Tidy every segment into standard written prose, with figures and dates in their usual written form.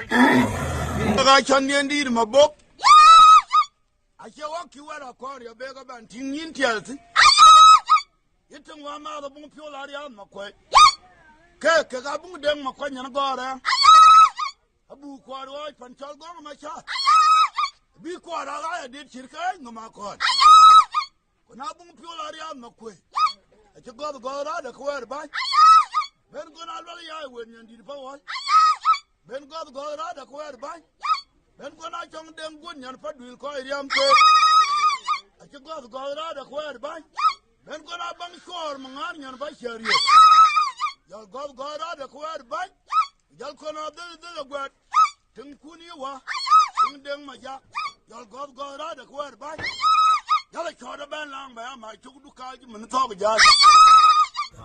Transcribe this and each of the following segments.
Ga chan di ma bok. A che wa ki wa ko ya be ga ban tin yin tialti. Yitin wa ma da bung pyo la ya ma ko. Ke ga bung den ma ko nyan go ra. Abu ko ro pan chal go ma cha. Bi ko ra ga ya dit shirka ngama ko. Ko na bung pyo la ya ma ko. A che go ra da ko ba. Ben go na lo ya wen nyan di pa wa. Ben go ra da ko ba. Ben go na chong den gun nyan fa dul ko riam ko. A che go ra da ko ba. Ben go na bang shor mangar nyan fa shari. Yal go ra da ko ba. Yal ko na de gwat. Tin kuni wa. Tin den ma ja. Yal go ra da ko ba. Yal cho da ben lang ba ma chu du ka ji mun to ga ja.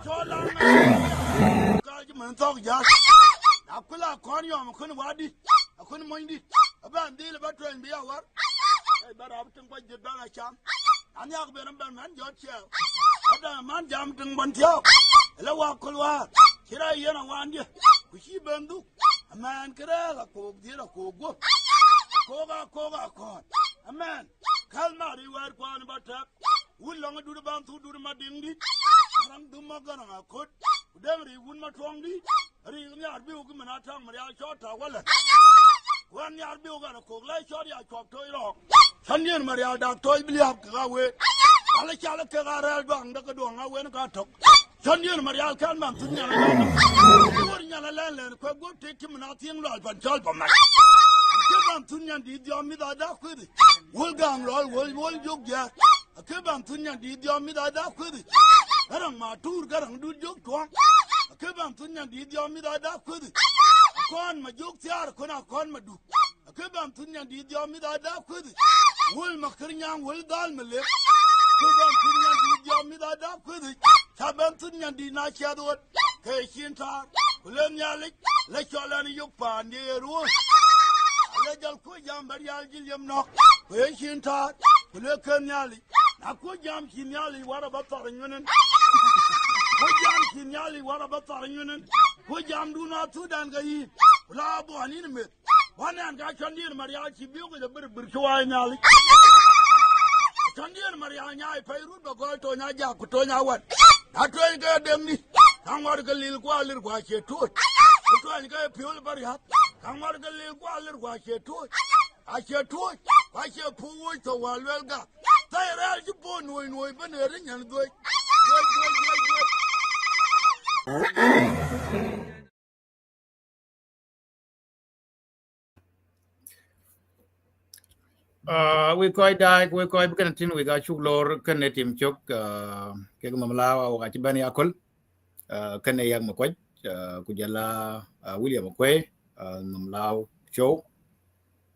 Cho lang ka ji mun to ga ja. Akula kon yo mo kun wadi. Akun mo ndi. Aban di le ba tren bi awar. Ai ba ra tin ko je ba ga cham. Ani ak be ram ban man jo che. Ada man jam tin bon tio. La wa kulwa. Kira yana wandi. Ku shi bandu. Aman kira la ko di la ko go. Ko ga ko. Aman. Kalma ri war ko an bata. Wulong du ban tu du ma dingdi. Rang du ma ga na ko. Dem ri wun ma tongdi. Ri ni arbi u ma na tang ma ya shota wala. Wan yar bi u ga ko la shot ya chop to ro. Chanyen ma ya da to bi ya ka we. Ala chala ke ga ra bang da ka do nga we na ka tok. Chanyen ma ya kan man tun ya na. Wor nya la len ko go te kim na ting lo ban chal pa ma. Ke ban tun ya di dio mi da ku ri. Wol gang lo wol jog ya. Ke ban tun ya di dio mi da ku ri. Garang ma tur garang du jog twang. Ke ban tun ya di dio mi da ku ri. Kon ma jog tiar ko na kon ma du. Ke ban tun ya di dio mi da ku ri. Wol ma kir nyang wol dal me le. Ke ban tun ya di dio mi da ku ri. Sa ban tun ya di na cha do. Ke shin ta. Kulen ya le chola ni yuk pa ni ru. Le jal ko jam bar yal jil yam no. Ke shin ta. Kule ken ya li. Na ko jam kin ya li wara ba tar nyunen. Ko jam kin ya li wara ba tar nyunen. Ko jam du na tu dan ga yi. La bo ani me. Wana ga chandir mariya ci biu ga bir chwa nya li. Chandir mariya nya ai pairu ba go to nya ja ku to nya wat. Na to ga dem ni. Kan war ga lil kwa lir kwa che to. Ku to ga piol bar ya. Kan war ga lil kwa lir kwa che to. A che to. Kwa che pu wo to wa lel ga. Tai ra ji bo noi ba ne rin yan doi. We koi bukan tin we ga chuk lor kan ne tim chok ke mamla wa ga tibani akol kan ne yang makwaj ku jala William Kwe mamla show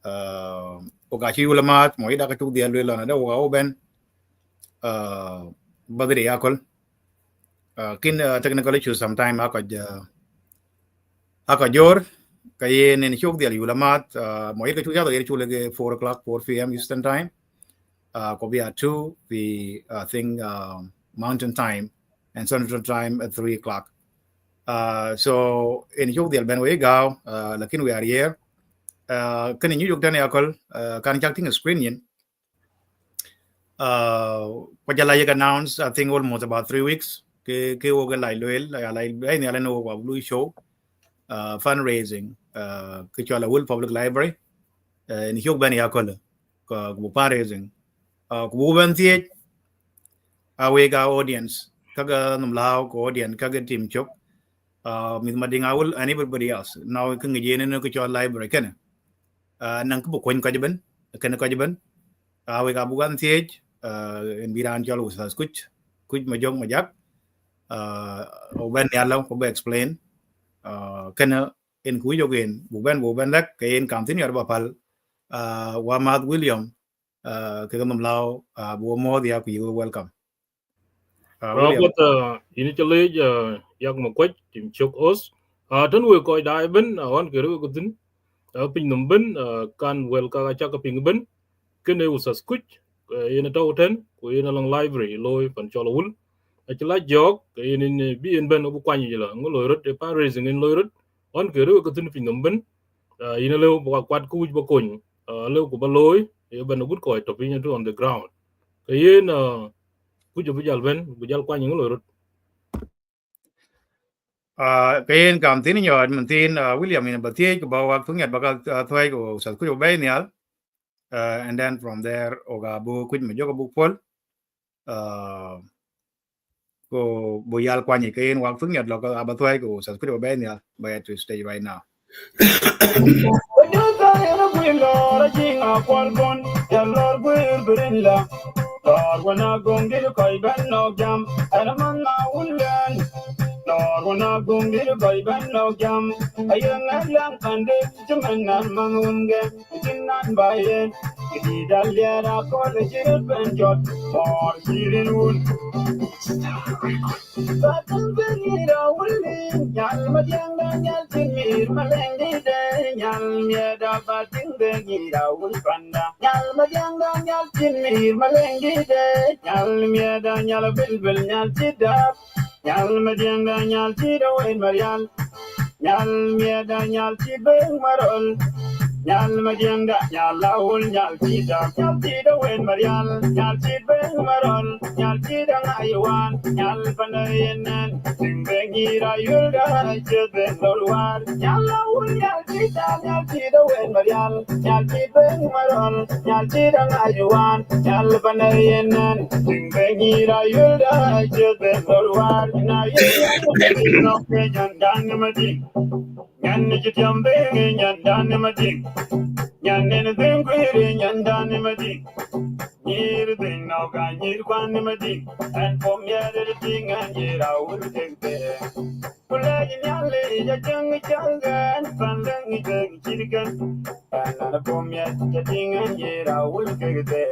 o ga chi ulamat mo ida ka chuk dia le la na da wa o ben bagri akol kin technical issues sometime aka jor kaye ne chok dia ulamat mo ida chuk ya do chuk le 4 o'clock 4 p.m. Eastern time ko be at 2 the thing mountain time and central time at 3 o'clock so in chok dia ben we ga lakin we are here kan ni yuk dan yakol kan chak ting screen yin pajala ye announced I think almost about 3 weeks ke wo ga lai loel lai ni ala no wa blue show fundraising ke chola Will Public Library ni yuk ban yakol ko fundraising ko ban tie we ga audience kaga num lao ko audience kaga team chok mit madinga will and everybody else now ke ngi ne ko chola library kana nang ko ko ko jaben kana ko jaben we ga bugan tie en biran jolo sa kuch ma jong ma jak o ben ya lo ko be explain kana en ku yo gen bu ben dak ke en kam tin yar ba pal wa mad William ke gam lao bu mo dia ku you welcome Robert initially yak ma kwaj tim chok os tan we ko dai ben on ke ru ko tin pin num ben kan wel ka cha ka pin ben kene usas kuch ina tawten ko ina long library loy pan cholawul achila jog ina bi en ben bu kwani la ngolo rot e fundraising en loy rot on ke ru ko tin pin num ben ina leo ba kwat ku ba kun leo ku ba loy e ban gut ko to pin on the ground yen ku jo bijal ben bijal kwa nying lo cái cảm tin nhỏ mình tin William in bát tiết của bảo tung nhật bạc thuai của sát của bay nial and then from there oga bu kuj me joga bu pol ko boyal kwa ni cái wak tung nhật lo ka bát thuai của sát của bay nial by to stay right now. Wana gungir bay ban no jam ayang ayang kande cumanan mangunge jinan bayen di dalyara ko le jir ben jot or sirin un satun benira wuli nyal madyang nyal timir malengi de nyal mieda bating de ngira ul panda nyal madyang nyal timir malengi de nyal mieda nyal bilbil nyal tidap nyal madyanga nyal tido en marial nyal mieda nyal tibeng marol nyal madyanga nyal laul nyal tido en marial nyal tibeng marol nyal tidang aywan nyal panayenen timbengira yulga cheben dolwar nyal laul nyal tido en marial nyal tibeng marol nyal tidang aywan nyal panayenen timbengira yulga cheben dolwar na yulga no jangan mati nyan jityambe nyan mati nyan ne zengwere nyan mati nyir ding no ga nyir kwan mati and from yere ding and yera ul tegbe kula nyale ya jangan pandang ijeng chirgan and from yere ding and yera ul tegbe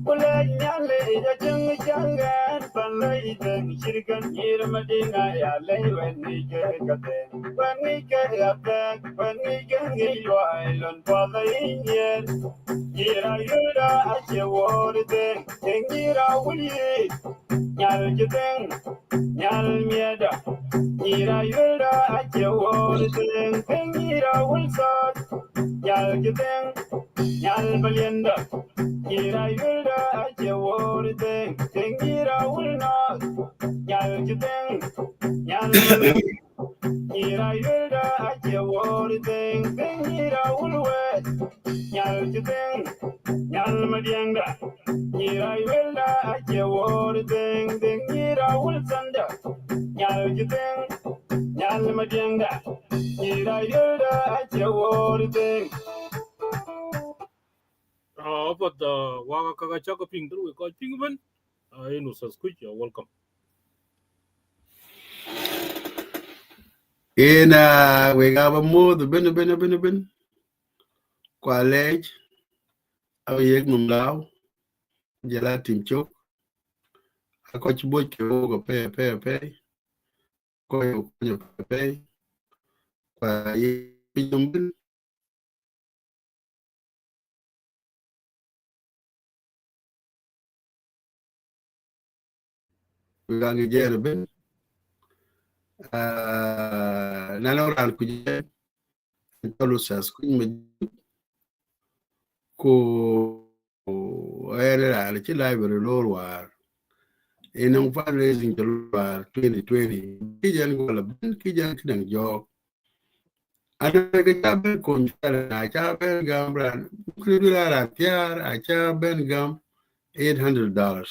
kula nyale ya jangan pandang ijeng chirgan yera madinga ya lewen ni kete when we get back when we get you island for the yen yera yura ache worde tengira wuli nyal jiteng nyal mieda yera yura ache worde tengira wulsot nyal jiteng nyal balienda yera yura ache worde tengira wulnot nyal jiteng nyal Ira yulda ache wording, ira ulwet, nyal jiteng, nyal madianga. Ira yulda ache wording, ira ulsanda, nyal jiteng, nyal madianga. Ira yulda ache wording. but wa ka cha ka ping through ko ping ben inu subscribe you welcome Ina we gaba mo the ben kwalej aw yek num law jela tim chok ako chibo ko pe ko yo pe kwa ye pinum ben we gangi jere ben nanoran ku je tolu sas ku me ko era ala ci library lor war in fundraising to 2020 kijan gola ben kijan kidan jog ana ga tabe ko na tabe gambran kudura ra tiar a tabe gam $800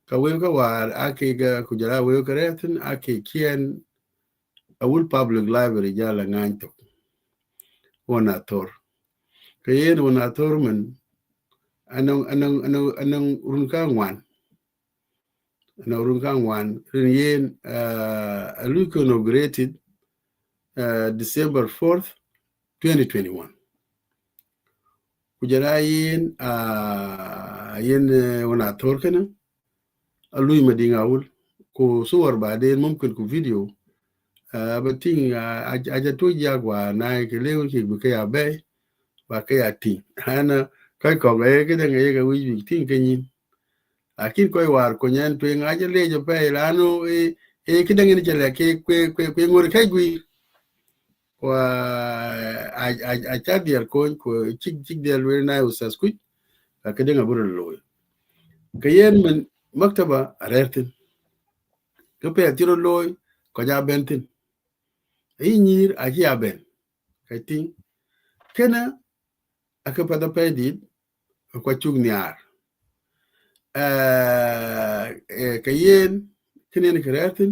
ka we ka war ake ga kujara we ka retin ake kien a wul public library jala nganto wona tor ka yen wona tor men anong runka ngwan na urunkan wan yen Luke inaugurated December 4th 2021 kujara yin yin wana torkana alui madinga wul ko suwar ba den mumkin ku video batin aja to jagwa na ke lewo ke bu ya bai ba ka ya tin hana kai ko ga ke da ga wi tin kanyin akin koy war ko nyen to ngaje lejo pe lanu e kidangi ni chele ke ngor kai gui wa a cha dial ko chik dial we na usas ku ka denga buru lo ka yen men maktaba arertin ka pe tiro lo ko ja bentin yi nyir a ji aben ka tin kena aka pada pe dit ko chung niar ka yen kenen kreatin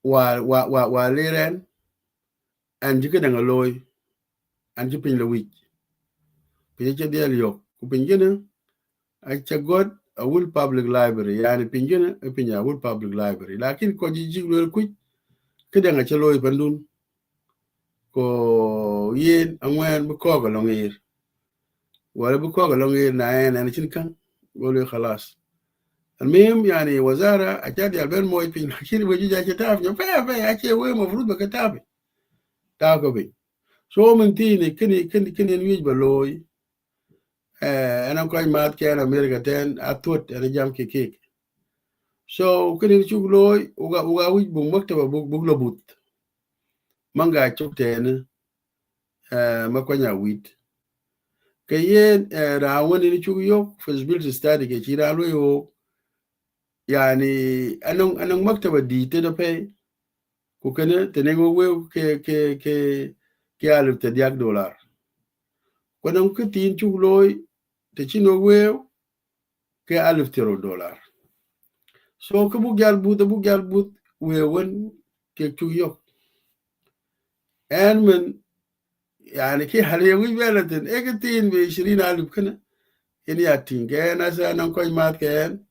wa leren an jike danga loy an ji pin la wich pin je dial yok ku pin gena a cha god a wul public library yani pin gena a pin ya wul public library lakin ko ji lo ku kedanga cha loy pandun ko yen angwen bu ko ga longir wala bu ko ga longir na en chin kan golo khalas المهم يعني وزاره اكاد البن موي بين لكن بيجي جاي تعرف فا اكي وين المفروض بكتابه تاكو بي سو من تيني كني نيج بلوي انا كوي مات كان امريكا تن اتوت انا جام كيك سو كني نشوف لوي وغا ويج بو مكتبه بو لبوت مانغا تشوتين ما كونيا ويت كاين راوني نشوف يو فيزبيلتي ستادي كي رالو يو يعني انا مكتبه دي تدبي وكان تنيغو ويو كي ألف تدياك دولار كنا ممكن تين شوف لوي تشينو ويو كي $1000 سو كبو جال بوت ويون كي شو يوك ان من يعني كي حليوي بلدن اكتين ب20,000 كنا اني اتين كان اسا نكوي مات كان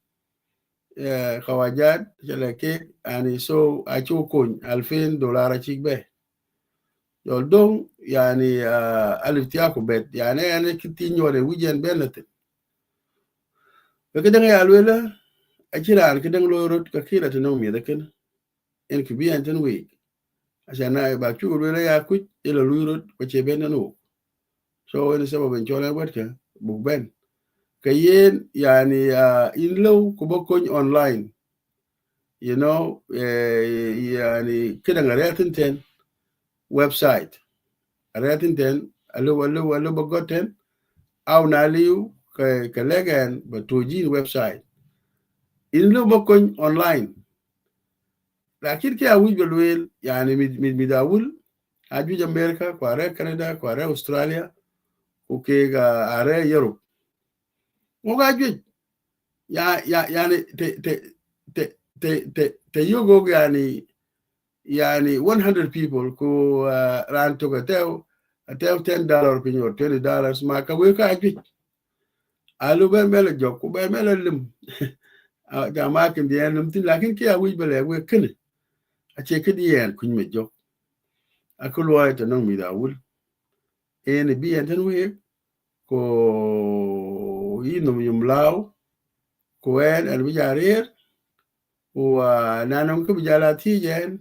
خواجات جلكي يعني سو اشو كون $2000 اشيك به يول دون يعني ألف تياكو بيت يعني أنا كتير يوري ويجن بينتن فكده يا الولا أشيلا أنا كده لو يرد ككيلة تنومي ذكنا إنك بيان تنوي عشان أنا بقول الولا يا كوت إلى لو يرد وتشبينا نو سو أنا سبب إن شاء الله وقتها بوبين كيين يعني إن لو كبكون أونلاين you know يعني كده غريتن تن ويب سايت غريتن تن ألو بقولتن أو ناليو كلاجان بتوجين ويب سايت إنه بكون أونلاين لكن كي أوي بالويل يعني مداول أجوج أمريكا كوارع كندا كوارع أستراليا وكي أرى يوروب وكاجوج يعني ت يوغو يعني 100 people كو ران توكتاو $10 بينور $20 ما كوي كاجوج alu ben mele jokku ben mele lim jama kin di en limtin lakin ki awi bele we kin a che ki di en kun me jok akul wa ta no mi da wul en bi en tan we ko yino yum law ko en bi jarir wa nanon ko bi jala ti jen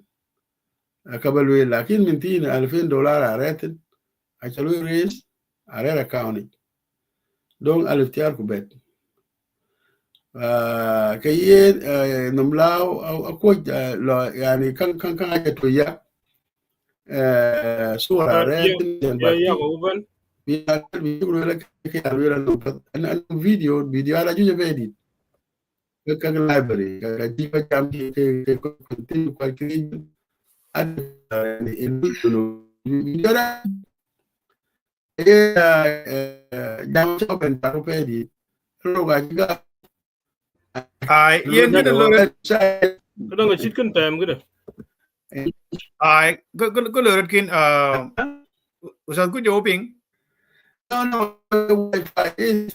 akabal we lakin min tin $2000 aretin a chalu ris arera county don alif tiar ku bet كيين نملاو أو أكوج يعني كان حاجة ويا صورة رأيت يا غوبن بيقولوا لك أنا فيديو على جوجل فيديو كان لايبرري كجيبا جامي كنت كوالكري يعني الفيديو جام شوبن تارو فيديو روغا جيغا ai yen gida loret kadang ngachit kan time gida ai go loret kin usat ku joping no Wi-Fi is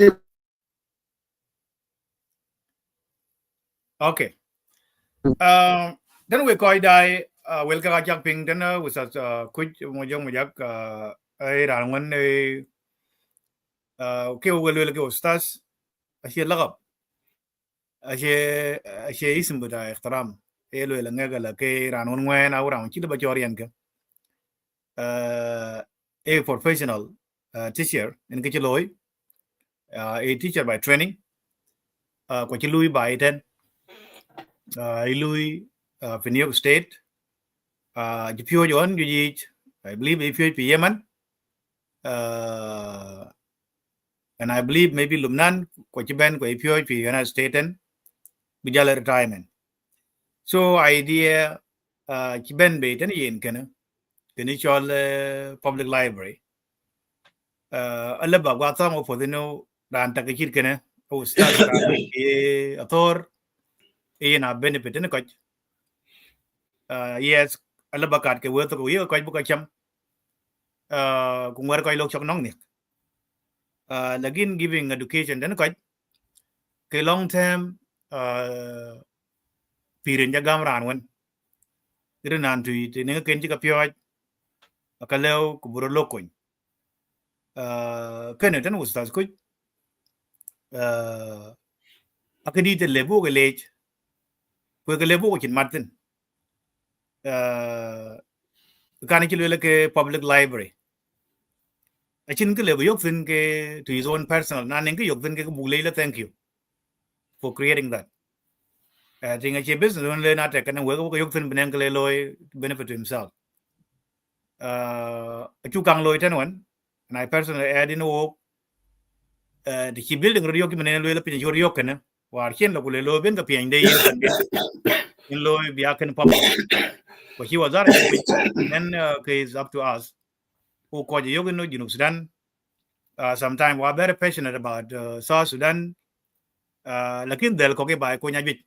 okay dan we koi dai wel ka jak ping dan usat ku mo jong mo jak ai ran wan ke wo wel ke ustaz ashi lagab ashi ism bida ihtiram elo la ngaga la ke ran wan wen aw ran chi ba jorian ka a professional teacher in ke loy a teacher by training ko chi lui by ten lui for New York State ji pyo jon ji I believe if you Yemen, and I believe maybe Lubnan, Kwachiban, Kwapio, United States, Bijala retirement. So idea Chiben Bait and Yin Kana, the public library. Alaba Watham for the no Rantakachit Kana, who started a Thor, a benefit in a coach. Yes, Alaba Kat, worth of a quite book a chum. Kung war koy lok chok nong ni lagin giving education then koy ke long term pirin ja gam ran wen ire nan tu te ne ken ji ka pyo ka lew ku buro lokon ken ten ustaz ku akedi te lebu ke lej ku ke lebu ko chin martin kan ki le ke public library achin ke lebu yok fin ke to his own personal nan ke yok fin ke bu le thank you for creating that. I think a business only not a kind of work yok fin benen ke loy benefit to himself. Chu kang loy ten one, and I personally add in work the key building radio men lo pin your yok na war chen lo le lo ben ka pin de yin kan in lo bi akan public ko he was are then is up to us who ko je yok no Junub Sudan sometimes we are very passionate about South Sudan lakin del ko ke bai ko nya bit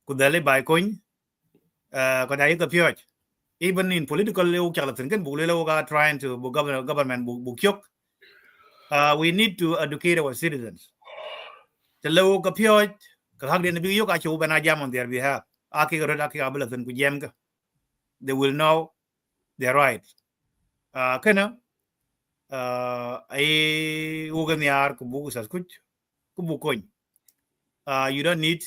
ku del bai ko ko dai ka pyo even in political level charlatan kan bu le lo ga trying to government bu kyok we need to educate our citizens. The low kapio, Kahagden Bioka Choban Jam on their behalf. Aki Rodaki Abelatan Kujamka. They will know their rights. Kana a Uganiar Kubu Saskut Kubukoin. You don't need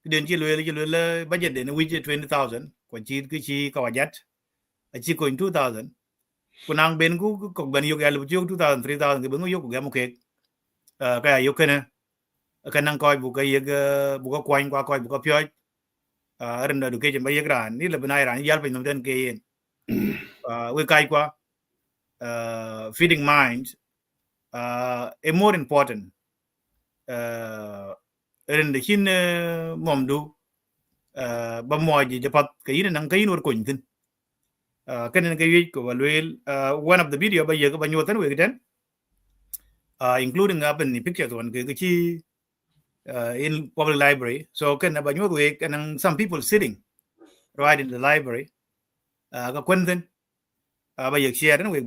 the budget in which 20,000, Kwachi Kichi Kawajat, a Chico in 2,000. Kunang Bengu, Kokban Yoga 2,000, 3,000, the Bungo Yoku Gamuke. Kaya Yokana. Kanang koy bu kay bu ko kwany kwa koy bu ko pyoy ren education ba yegran ni le banay ran yal pin den ke we kay kwa feeding minds a more important ren de hin momdu ba moji je pat kay nang kay nur kun tin kenen kay ko walwel one of the video ba yeg ba nyotan we den including up in the pictures one ke chi in public library. So can and some people sitting right in the library. Share and we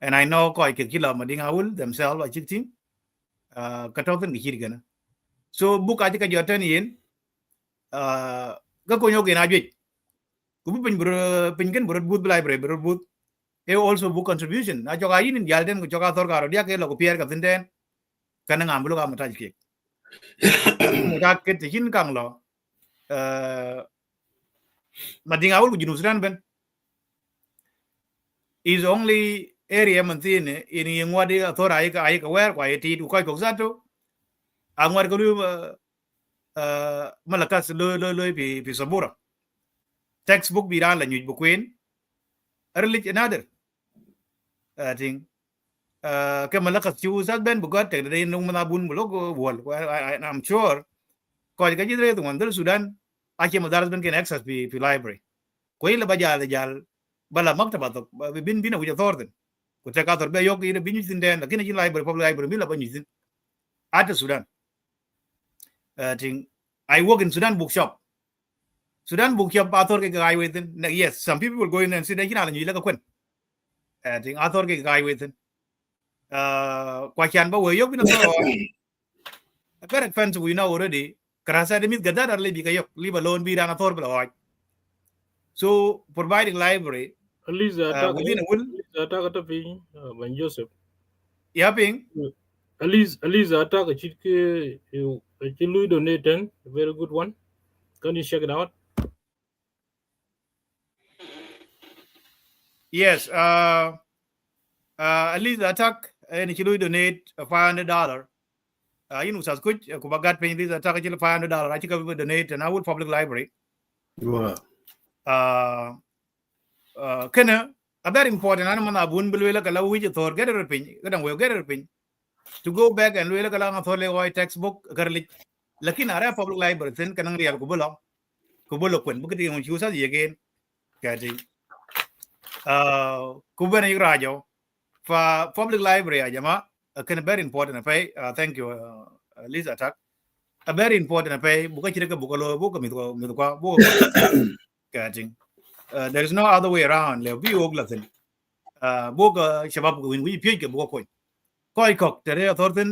and I know quite kilo mading Aweil themselves like chitting. So book I think your turn in Gakonyo in Ajit. Pinkin Burwood Library, Burwood. They also book contribution. I joke in Yalden, Joga Thorga, Diaka, Pierre Gavindan, Kanang Ambuka Matajki. Get the Hin Kang law. Mading Aweil with Junub Sudan Ben is only area Mantin in Yangwadi Thora Aika where quiet to quite Coxato. I'm going to do Malakas Loy Pisabura. Textbook Biran and you Queen. Early another thing. Kamalakas choose that Ben Bugot, they know Manabun logo wall. I'm sure. Quite the one, Sudan. I came with husband can access the library. Quail Bajal, the Jal, Bala Maktabat, we've been with a Thornton. Could check out the Bayoki, the Binus in there, the Kennedy Library, public library, Milla Bunison at the Sudan. I work in Sudan bookshop. Sudan bookshop, author guy with him. Yes, some people will go in and say, you like a quinn. I think author guy with him. Quachan, but we're yoking a very fence we know already. Karasa de Gadar leave alone be an author. So providing library At within a will. When Joseph. Yapping. At least attack a chitke you donate a very good one. Can you check it out? Yes, at least attack and if you donate $500. You know, such good. Kubagat paying this attack $500. I think I will donate an Aweil public library. Wow. kana a very important an man abun bilwela kala wiji thor get a pin kadang we get a pin to go back and wela kala thor le oi textbook garlik lakin ara public library ten kanang real kubulo kun bukati yung chusa again kati kubena igrajo for public library ajama can very important pay thank you Lisa tak a very important pay buka chirika bukalo buka mitwa buka kati there is no other way around le bi oglatin buka shabab win we pye ke buka koi kok tere authority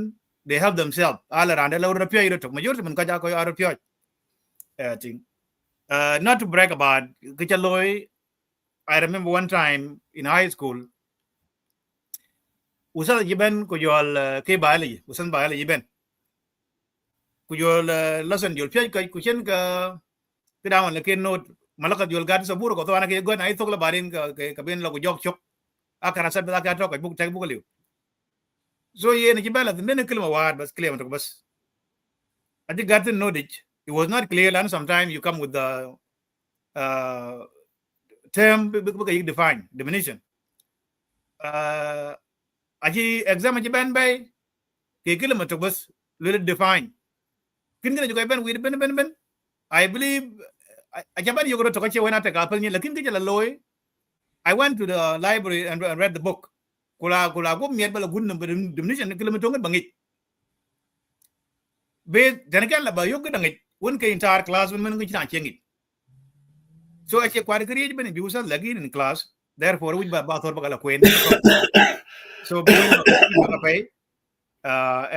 they help themselves all around the lower pye ro tok majority man kaja ko aro pye kati not to brag about kichaloy. I remember one time in high school usal jiben ko yol ke biology usan biology ben ku yol lesson yol pye ku chen ka dawan le ke note malaka yol gad saburo ko to ana ke gon ai tok la barin ka ben la ko jok chok akara sa ba ka to ko buk tek buk liu so ye ne jibala the men kelma wad bas clear to bas adi gad knowledge it was not clear and sometimes you come with the term define definition aji exam aji ban bay ke kelma to bas little define kin gina juga ben with ben I believe ajaban you go to kache wena ta kapal ni lakin ke la loy I went to the library and read the book kula go miet bala gun number definition kelma to ngat bangit be janakan la ba yo gudangit won ke entire class when men ngi ta chengit so ache kwar create ben bi usal lagi in class therefore we ba thor bagala kwen so be pay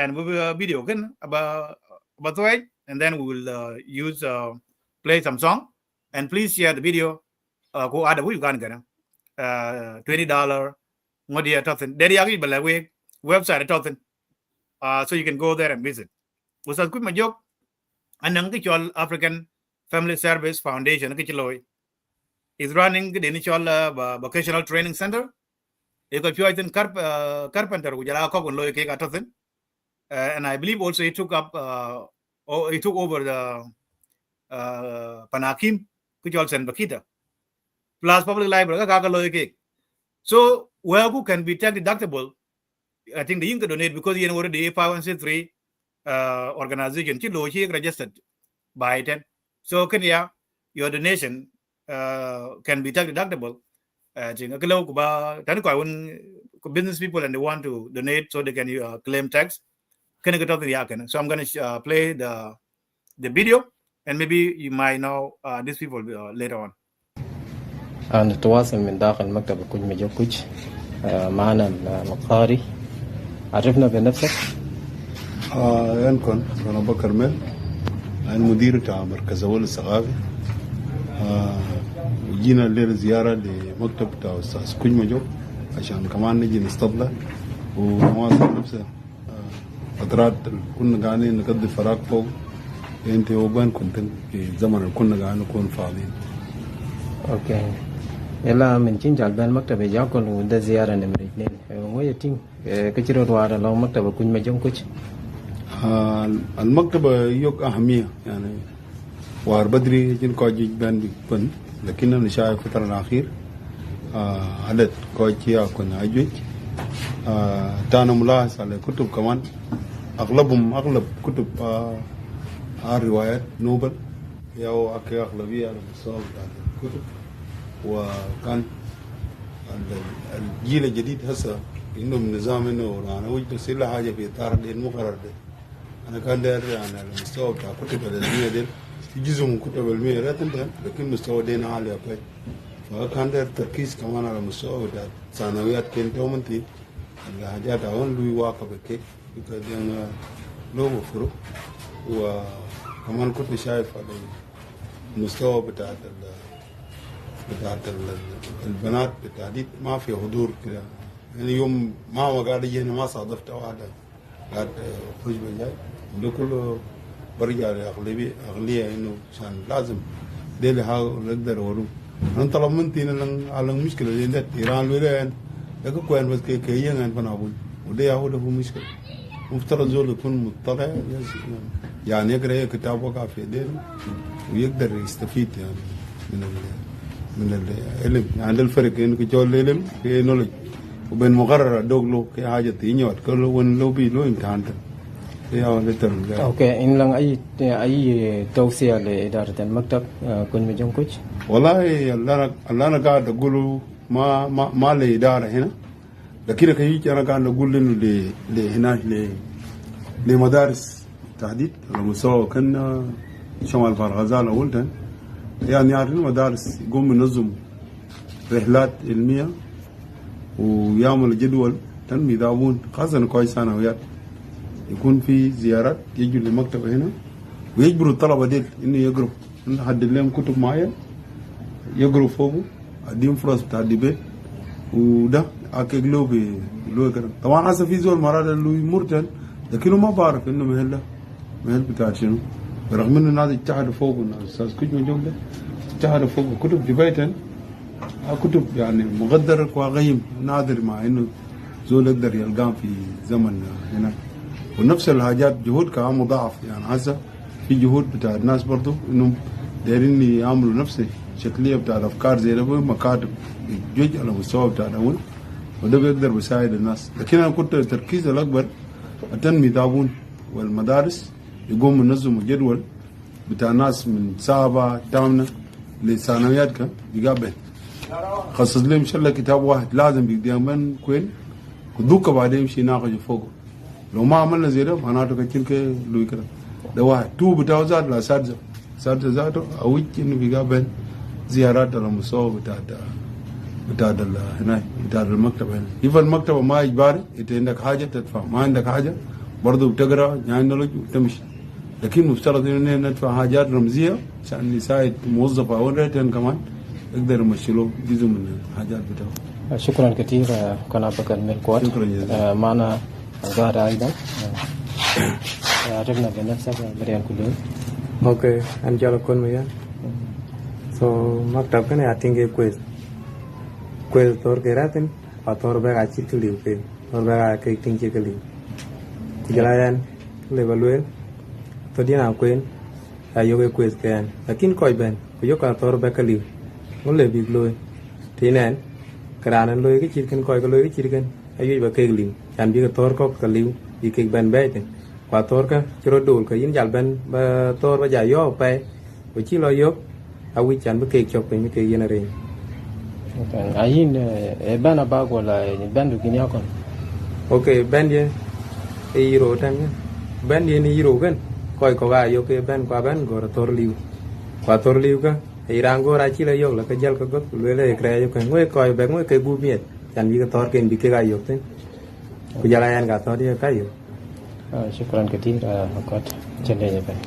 and we will video kan about it and then we will use play some song and please share the video go ada we kan gana $20 ngodia toten dedi agi bala we website toten so you can go there and visit usal ku majok anang ki chol African Family Service Foundation ki chloy is running the initial vocational training center e ko pyo tin carpenter ujala ko gon loy ke ka toten and I believe also he took up or he took over the Panakim ki chol Sen Bakita plus public library ka loy ke so where who can be tax deductible I think the you can donate because you know already 513 organization chi lo chi registered by 10 so can your donation can be tax deductible jing akelo ko ba tan ko won business people and they want to donate so they can claim tax can get out the yakan so I'm going to play the video and maybe you might know these people later on نتواصل من داخل مكتب كوج مجو كوج معنا المقاري عرفنا بنفسك أنا أنا بكر مل أنا مدير بتاع مركز أول الثقافي جينا الليلة زيارة لمكتب بتاع أستاذ كوج مجو عشان كمان نجي نستضله ونواصل نفسه فترات كنا قاعدين نقضي فراغ فوق أنت وبان كنت في زمن كنا قاعدين نكون فاضيين. أوكي. يلا من تين جالبان مكتب يجاكل وده زيارة نمرة 2 ويا تين كتير روارة لو مكتب كوج مجو كوج. المكتب يوك أهمية يعني وار بدري جن كوجي بان بيكون لكن أنا شايف الفترة الأخير عدد كوجي أكون أجوج تانا ملاحظ على كتب كمان أغلب كتب روايات نوبل ياو أكي أغلبية على مستوى الكتب وكان الجيل الجديد هسه إنه من نظام إنه أنا وجدت سلا حاجة في إطار المقرر ده أنا كان داير يعني على المستوى بتاع كتب العلمية دي في جزء من كتب العلمية لا تنتهي لكن مستوى دينا عالي أكيد فكان داير تركيز كمان على مستوى بتاع ثانويات كنت ومنتي الحاجات أون لوي واقع بكيك بكده لو مفروض وكمان كنت شايف على المستوى بتاع البنات بالتحديد ما في حضور كده يعني يوم ما قاعد يجيني ما صادفت واحدة قاعد خرج بجاي ده كله برجع لأغلية إنه عشان لازم ده اللي نقدر ورو أنا طلب منتي على المشكلة دي ده إيران ولا ده كوين بس كي يعني بنقول وده هو مشكلة مفترض زول يكون مطلع يعني يقرأ كتاب وقع في دين ويقدر يستفيد يعني من من العلم عند الفرق إنه كجول العلم كي نولج وبين مقرر دوغلو كي حاجة تينيوت كله ون لو بي لو امتحان كي هو لتر. أوكي إن لان أي توصية لإدارة المكتب كن مجمع كوتش. والله اللي أنا قاعد أقوله ما لإدارة هنا، لكن كيجي أنا قاعد أقول إنه هناك لمدارس تحديد على مستوى كنا شمال فارغزال أولتن، يعني عارفين المدارس يقوم ينظم رحلات علمية ويعمل جدول تنمي داون خاصة كويس ثانويات، يكون في زيارات يجوا للمكتب هنا ويجبروا الطلبة ديل إنه يقروا، نحدد لهم كتب معين يقروا فوقه، أديهم فرص بتاع الديبيت وده أكيد لو كده. طبعا هسه في زول مرات اللي مرتل لكنه ما بعرف إنه مهل بتاع شنو، برغم إنه الناس اجتهدوا فوقه، الناس أستاذ كوج من جوده اجتهدوا فوقه كتب ديبيتا، كتب يعني مقدر وغيم نادر مع إنه زول يقدر يلقاه في زمن هنا، ونفس الحاجات جهود كمان مضاعف. يعني هسه في جهود بتاع الناس برضو إنهم دايرين يعملوا نفس الشكلية بتاع الأفكار زي ده مكاتب جوج على مستوى بتاع الأول، وده بيقدر بيساعد الناس. لكن أنا كنت التركيز الأكبر التنمية دابون والمدارس يقوم ينظموا جدول بتاع ناس من سابعة تامنة لثانويات كان يقابل خصص لهم شلة كتاب واحد لازم بيقدمن كوين ودوكا بعدين يمشي يناقش فوقه. لو ما عملنا زي ده معناته كتير كده لوي كده ده واحد تو بتاعه زاد لا سادسة ذاته أو إنه بيقابل زيارات على مستوى بتاع هناك بتاع المكتب هنا. إذا المكتب ما إجباري، إنت عندك حاجة تدفع، ما عندك حاجة برضو بتقرأ يعني نولج وتمشي، لكن مفترض إنه ندفع حاجات رمزية عشان نساعد موظف أو ريتن كمان يقدر يمشيله جزء من الحاجات بتاعه. شكرا كثير كنا بكر ملكوات. شكرا جزيلا. معنا الظاهر أيضا عرفنا بنفسك بريان كلهم. Okay, anh cho là con mấy so maktab kan ya tinggi kuis tor keratin atau baga cik keliu ke tor baga ke tinggi keliu kejalanan leveluel to dia nak kuin ayo ke kuis kan lakin koi ben kuyo ka tor baga keliu ngol lebih loy tinan keranan loy ke cik kan koi ke loy ke cik kan ayo ba ke keliu kan bi ke tor kok keliu bi ke ben baik qua tor ka chiro dul ka yin jal ben ba tor ba ja yo pe ko chi lo yo a wi chan ba ke chok pe mi ke yin re ayin e bana ba ko la ben du kinya kon. Okay ben ye e iro tan ben ye ni iro gan koi ko ga yo ke ben qua ben go tor liu qua tor liu ka e rang go ra chi lo yo la ka jal ka got le le kre yo ka ngoi koi be ngoi ke bu miet chan bi ka tor ken bi ke ga yo ten ku jala yan ga tor dia ka yo. شكرا كثير أخوات جلية بن.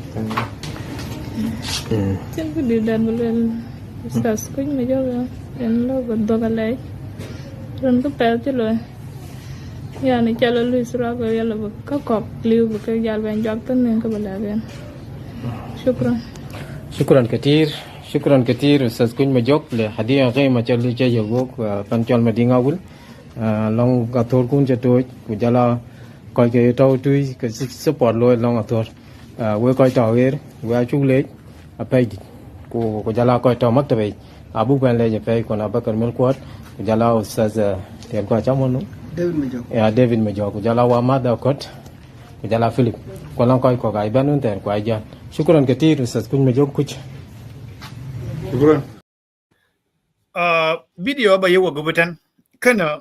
Chân cái điều đàn một lần start school mà cho em lo gần đó cái này rồi cái bèo chứ rồi giờ này cho nó lùi ra cái giờ là có cọp liu cái giờ bên job tên nên cái vấn đề bên. شكرا كثير أستاذ كون مجوك لحديث غير ما جل جاي يوك بنجال مدينة أول لون كثور كون جتوي وجلا coi cái trâu tươi cái support lôi long ở thôi với coi trò cái với chú lấy phải của gia la coi trò mất rồi abu bên lấy phải còn abu cần mel quát gia la ustaz tiền qua cháu muốn David Major của gia la Wamad Dakot của gia la Philip còn long coi của cái bênนู้นtiền của ai giờ shukran كثير ustaz kun Major kuch شكرا. Video bayo gubutan kana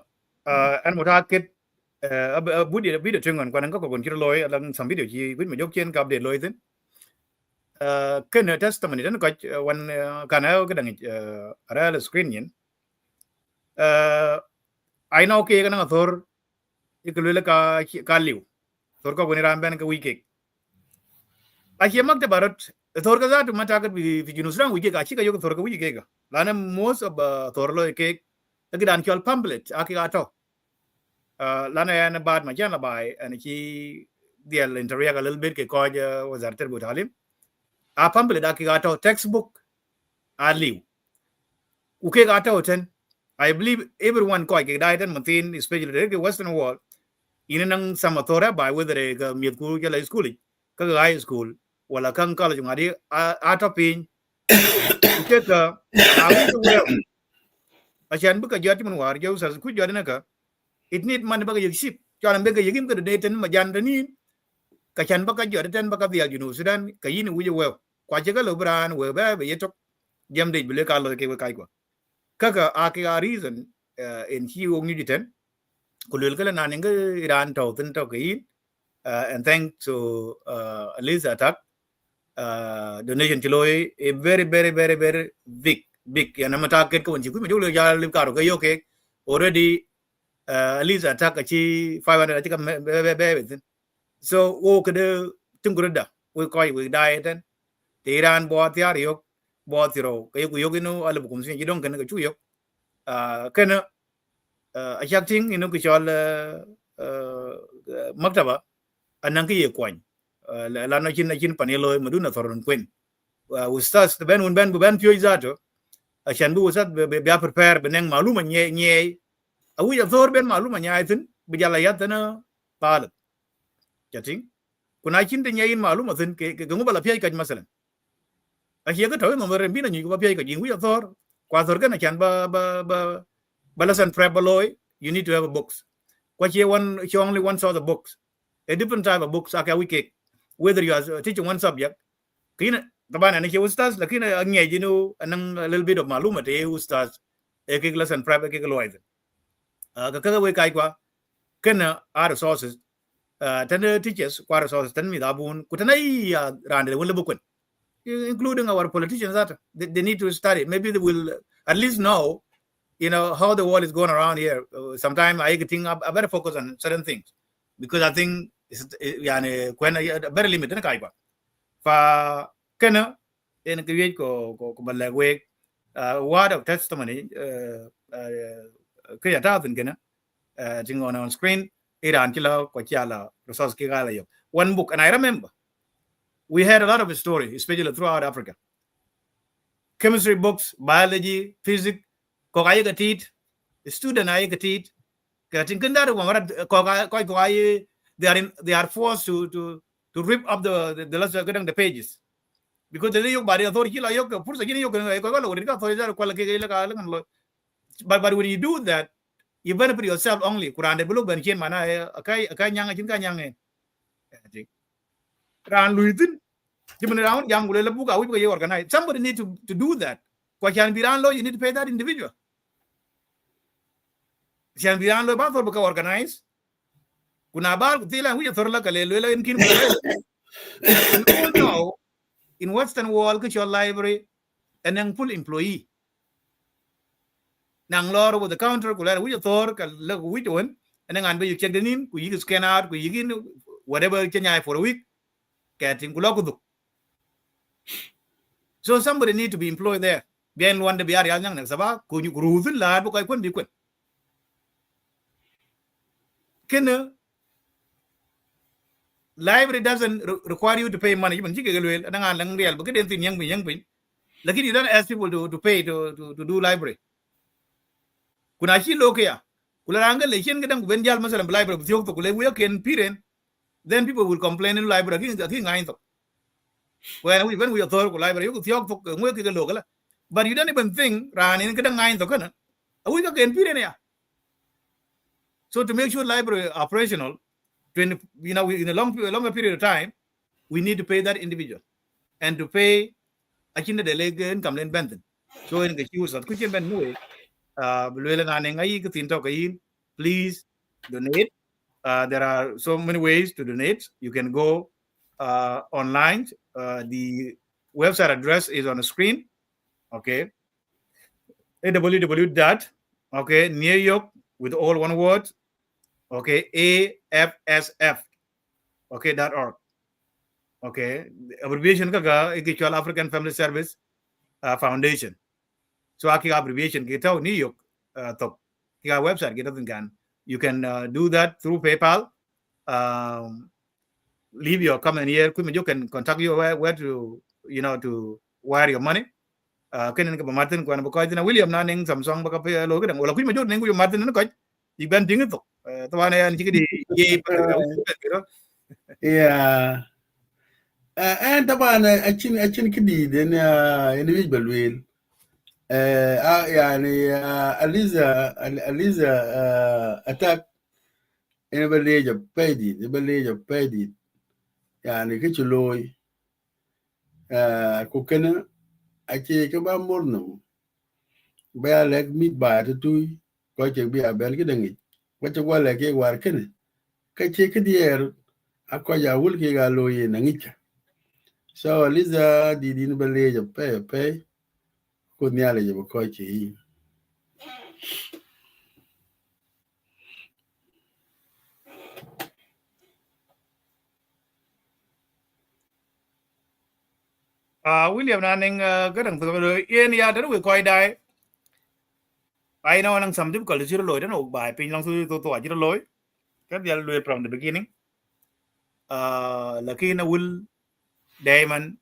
an mutaakid video truyền ngắn quan có còn chưa lôi làm some video chi biết mà dốc trên gặp để lôi thế cái nơi testimony đó nó có one cái nào cái đằng ra là screen nhìn ai nói cái nào thor cái lôi là cái liu thor có cái ram bên cái week ai khi mà cái barat thor cái đó mà ta cái video nusrang week cái cái thor cái week cái là nó most of thor lôi cái đàn chol pamphlet cái ato lana yana bad ma jana bai and ki dial interact a little bit ke ko wazarter butalim a pamphlet da ki gato textbook a liu u ke gato ten I believe everyone ko ke dai ten matin especially the western world inang samatora bai whether ke miet ku ke la school ka high school wala kan college ngadi a topin keka awi the well achan buka jati man war jau sa ku jari naka it need man baka yik ship jalan beka yikim ka de ten majan tani ka chan baka jari ten baka bial junu sudan ka yin wi well kwa chega lo bran we ba be yetok jam de bele ka lo ke we kai kwa kaka aka reason in hi ong ni ten kulul kala na ninga Iran to tin to kai and thanks to Eliza attack donation chiloi a very big yana mata ket ko nji ku me jolo ya lim karo ke yo ke already Eliza attack achi 500 achi kam be so wo ke de tungurda we koi we dai ten Iran bo tiar yo bo tiro ke ku yo gino ala bukum sin jidong kan ke chu yo kana a chak ting ino ku chol maktaba anang ke ye kwany la na chin panelo maduna thoron kwen ustaz the ben pyo izato ashan bu ustaz be prepare beneng maluma nye awi ya thor ben maluma nya itin bijala yatana pal chating kuna chin de nyin maluma tin ke ngubala pye kaj masalan ahiya ga taw no mer bina nyi ko pye kaj wi ya thor kwa thor kana chan ba balasan prep baloy you need to have a books kwa che only one sort of books a different type of books aka wiki whether you are teaching one subject kina taban ana ke ustaz lakini ngai jinu anang a little bit of maluma te ustaz ek lesson prep ek loiz ka we kai kwa kana are resources tan teachers kwa resources tan mi dabun kutanai rande wala bukun including our politicians that they need to study maybe they will at least know how the world is going around here. Sometimes I think I better focus on certain things because I think it's very limited na kaiba fa kana en create ko balagwe word of testimony kaya tawin kana thing on screen Iran kila ko chala resource ki gala yo one book and I remember we had a lot of story especially throughout Africa, chemistry books, biology, physics ko ay ga tit student ay ga tit ka tin kan da ko they are forced to rip up the pages because they yok bari authority la yok pursa gini yok ko lo rin ka authority ko la ke la but when you do that you benefit yourself only Quran de bulu ban chen mana akai nyang chin ka nyang ran luitin jimen round yang gule la buka wi ko organize somebody need to do that ko can be ran lo you need to pay that individual can be ran lo ba for buka organize kuna bar tila wi thorla kale lo in kin no in western world your library and then full employee nang lor with the counter kula wi thor ka lo wi won and then be you check the nin ku you scan out ku you whatever kenya for a week getting kula ku so somebody need to be employed there bien one de biar yang nang saba ku ñu ruzun la bu koy kon bi kon kena library doesn't require you to pay money even jige gelwel da nga lang real bu ke den tin yang bin lakini you don't ask people to pay to do library kuna shi lokiya kula ranga le chen gedang ben jal masalan library bu yok to kule wi ken piren then people will complain in library ki ngain to when we author library you yok to ngwe ke lokala but you don't even think ran in gedang ngain to kana wi ka ken piren ya so to make sure library operational in a longer period of time, we need to pay that individual and to pay actually the legal come in Benton. So in the use of kitchen ben way, please donate. There are so many ways to donate. You can go online. The website address is on the screen. Okay. www. Okay, New York with all one word. Okay, AFSF. Okay, .org. Okay, abbreviation kaga Equal African Family Service Foundation. So aki abbreviation kita New York to kita website kita kan. You can do that through PayPal. Leave your comment here. You can contact you where to to wire your money. Kenen ka Martin ko na ko ina William naning Samsung baka pa lo ka wala kuy majud ning ko Martin na ko iban ding to tawana yan chiki di and taban achin kidi den individual will يعني Aliza attack in village of Pedi, the village of Pedi, يعني كتلوي كوكنا أكيد كبا مرنم بيا لك ميت بعد توي كويك بيا بيل كدنجي كويك ولا كي واركنه كتشي كدير أكو يقول كي قالوا ينعيك so Aliza did in village of pay could nearly have a coach. William Nanning cái đằng từ rồi yên ya đến người coi đây ai nó năng sắm giúp còn chưa lối đến ổ bài pin long sư tôi chưa lối cái dia lùi from the beginning là khi nó will diamond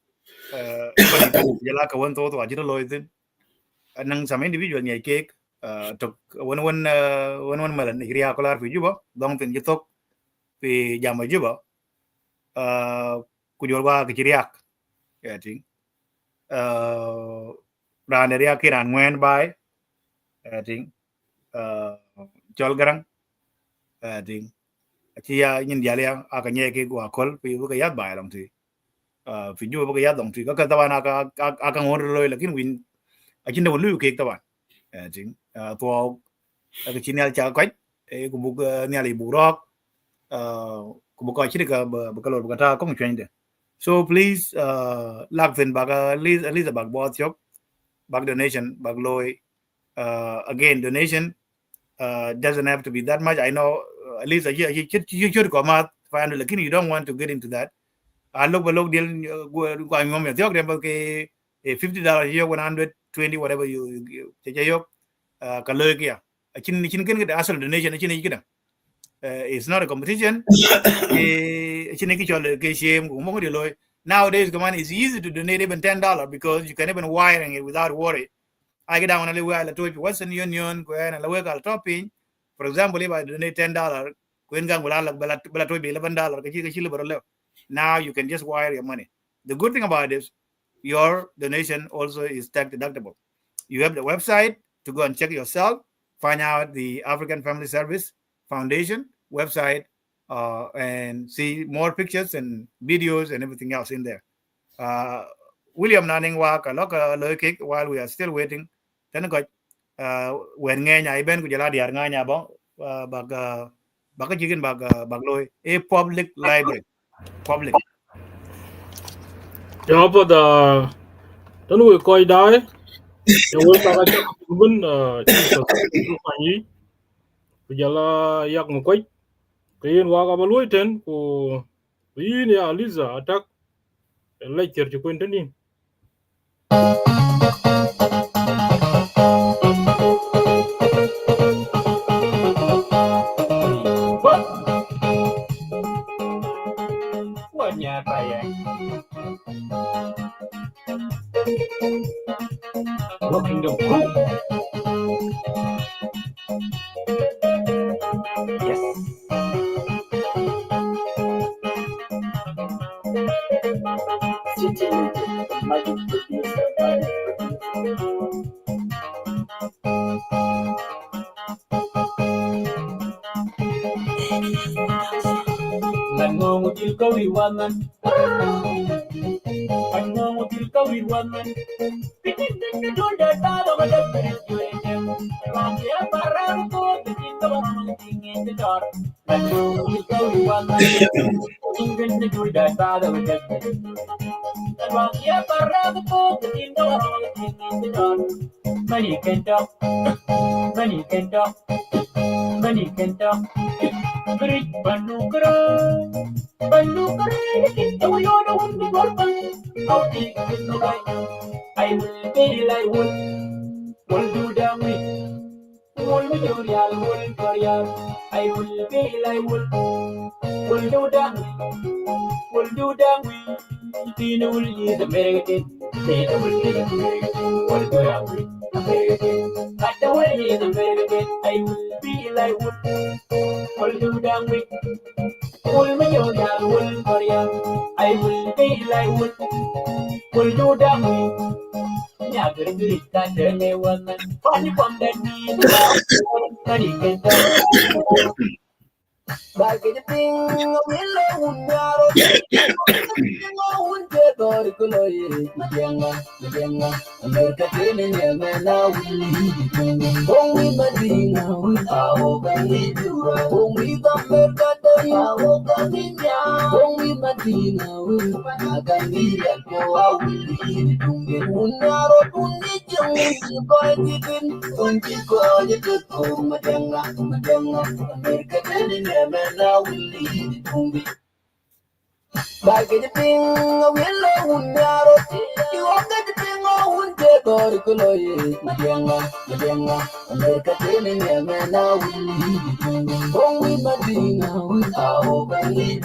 còn đi giờ là cái tôi chưa lối tin năng sắm individual nhảy cake trực one mà lần kia có là phải giúp dong tin giúp tốt vì giảm mà giúp kujual qua cái chiriak ya ting ran area kiran ngwen bai ting chol garang ting chia nhìn dia le aka nye ke gwa kol pi bu ka yat bai long ti fi ju bu ka yat long ti ka tawan aka ngor loy lakin win achin da lu ke tawan ting to ka chinel cha kwai ku bu ne ali bu rok ku bu ka chi ka bu ka lo bu ka ta kong chen de so please lak zen bag at least bag bot yok bag donation bag loy again donation doesn't have to be that much. I know at least you should come out find like you don't want to get into that. I look deal going on with okay $50 here 120 whatever you yok kalor kia chin ken get asal donation chin kita it's not a competition chin ki chole ke shame mo ko loy nowadays come on it's easy to donate even $10 because you can even wiring it without worry. I get down on the way to Western Union, go and the work I'll topping. For example, if I donate $10, now you can just wire your money. The good thing about this, your donation also is tax deductible. You have the website to go and check yourself, find out the African Family Service Foundation website, and see more pictures and videos and everything else in there. William Nanning walk a lot while we are still waiting. Then got when nghe nhà bên của gia đình ngay nhà bóng bác cái chuyện bác lôi a public library public. Ya pada dan we koi dai ya we ka ka bun chi sa ni ku jala yak mo koi kayen wa ka baloi ten ku yin ya Liza attack lecture ji ko intending nhà bài looking the cool. Yes. Magic producer. Nangungudil kawiwanan. Nangungudil kawiwanan. Pitin na dulda talo malagpirit yuetem. Mamaya parang ko, pitin ka bang tingin the door. Nangungudil kawiwanan. Pitin na dulda talo malagpirit yuetem. Mamaya parang ko, pitin ka bang tingin the door. Money can talk. Money can talk. Money can talk. Great Banukra, kita wala na huwag golpan. How deep is the light? I will be like will do down with. Will Majorial, will Koreal. I will be like will do down with. Tina will use American. Tina will use American. Will do down with American. At the way is American. I will be like will do down with. Will Majorial, will Koreal. I will be like will do down with. nhà cái người ta chơi nghe quân pani quan đến đi cái gì cái đó bài cái tiếng biết là un nhà rồi un chơi rồi cứ lời mà người ta chơi nên nhà mà nào không biết mà đi nào tao cái gì không biết tâm bên cái đây không biết nhà không biết mà đi nào cái gì cho ao không biết un nhà rồi un đi chung coi gì tin un chỉ coi gì cứ mà người ta chơi nên nhà mà nào không biết bài cái tiếng biết là un nhà rồi you want cái tiếng un chơi rồi cứ lời mà người ta chơi nên nhà mà nào không biết mà đi nào tao cái gì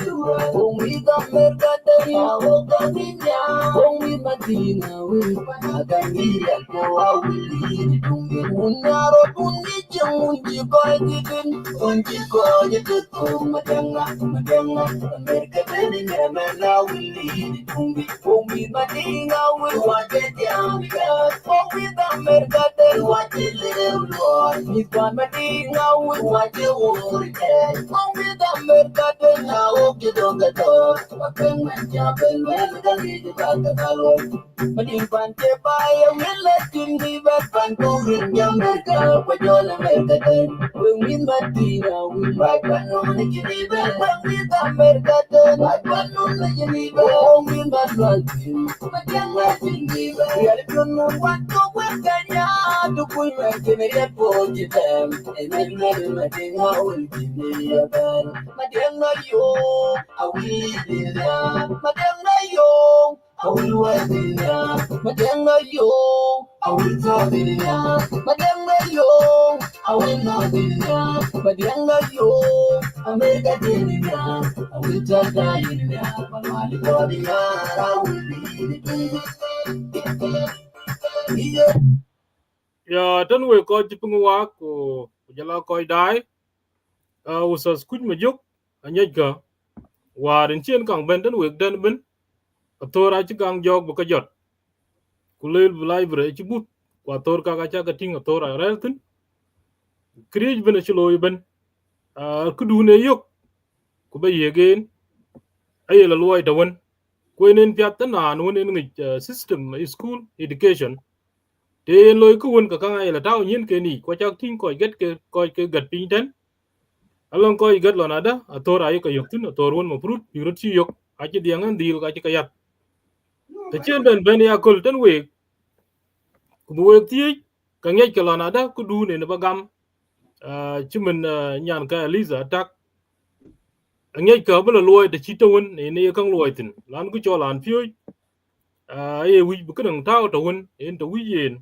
không biết tâm bên cái đây không biết nhà không biết mà đi nào cái gì cho ao un nhà rồi un đi chung un chỉ coi gì tin un chỉ coi gì cứ mà người ta chơi nên nhà mà nào không biết mà đi nào what they down không biết tâm bên cái đây what they live rồi mi quan mà đi nào what they worry không biết tâm bên cái đây nào cái đó mà bên mình cha bên mình cái gì cái rồi mà đi quan chế bay biết là chuyện đi bắt quan công việc nhà mình cả qua cho là mình cái đây không biết mà đi nào bài quan nó cái gì bên không biết tâm bên cái đây bài quan nó cái gì bên không biết mà lo chuyện mà chẳng là chuyện gì bên ya được nó quan công việc cả nhà tụi tôi mà chỉ biết phụ chỉ thêm em mà đi ngáo chỉ đi bên mà tiếng nói yo Aweil mà tiếng nói yo Aweil mà tiếng nói yo Aweil mà tiếng nói yo Aweil mà tiếng nói yo America Aweil cha mà mali có đi ya tan we ko ci pungwa ko jala ko dai usas kuj ma juk anyaj ga warin chen kang ben tan we den ben atora ci kang jog bu ko jot ku leel library ci but wa tor ka cha ka ting atora reltin kriej ben ci loy ben ku du ne yok ku ba yegen ay la loy dawon ko nen piat tan na no nen ngi system school education te loy ku won ka ka la taw nyin ke ni ko chak tin ko get ke gat pin ten along ko get lo nada atora ay ka yok tin ator won mo prut yuro chi yok a ci diangan dil ka ci ka yat te chen ben ya kol ten we ku bu we ti ka ngej ka lo nada ku du ne ba gam ci men nyan ka Eliza tak ngej ka bu lo loy te chi to won ne kang loy tin lan ku cho lan pyo ay wi bu kan taw to won en to wi yen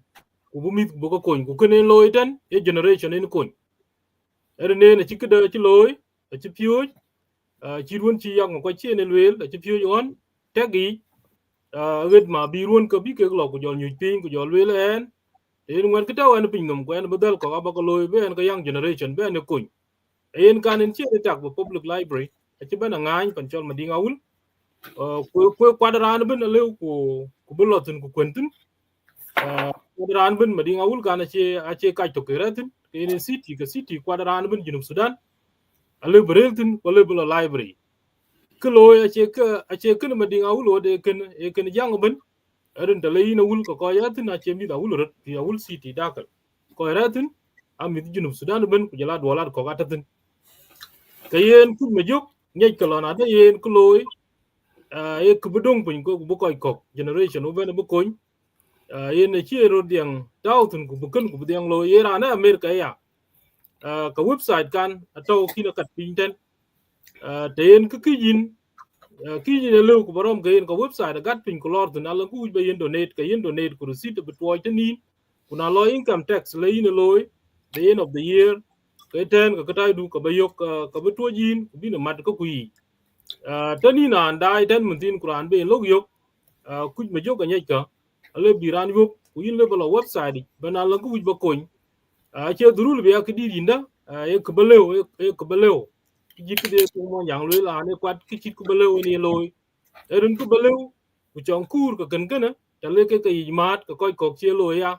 ku bu mi bu ko kon ku ken loy ten e generation en kon erne ne ci kede ci loy ci pyo ci won ci yang ko ci ne lwel ci pyo on tagi red ma bi won ko bi ke lo ku jol nyu tin ku jol lwel en en wan ka taw en pin nom ko en badal ko ba ko loy be en ka young generation be en kon en kan en ci tak bu public library ci bana ngañ pan chol ma di ngawul ko kwadran ben lew ku bu lotun ku kwentin kwadran ben ma di ngawul kan ci ka to ke ratin en city kwadran ben junub sudan ale bereltin ko le bu library ke loy a ce ken ma di ngawul o de ken jang ben erin da leyi na wul ko yatin a ce mi da wul rat ya wul city dakal ko ratin am mi junub sudan ben ku jala dolar ko gatatin kayen ku me jok nyej ko na da yen ku loy e ku budong pun ko bu koy kok generation o ben bu koñ yen ci ro diang dawtun ku bu ken ku diang loy era na america ya ka website kan ato kina kat pinten te yen ku yin lew ku borom gayen ko website gat pin ko lor tun ala ku be yen donate ka yen donate ku receipt be toy tani kuna lo income tax le yin loy the end of the year ke ten ka tay du ka be yok ka be to yin ku bi na mat ko ku yi tani na dai ten mun tin kuran be log yok ku me jok anya ka ale biran yok ku yin le bala website be na la ku be koñ che durul be ak di dinda e ka belew jit de ko mo yang la ne kwat ki chit ku belew ni loy erin ku belew ku chong kur ka kan kana ta le ke mat ka koi kok che lo ya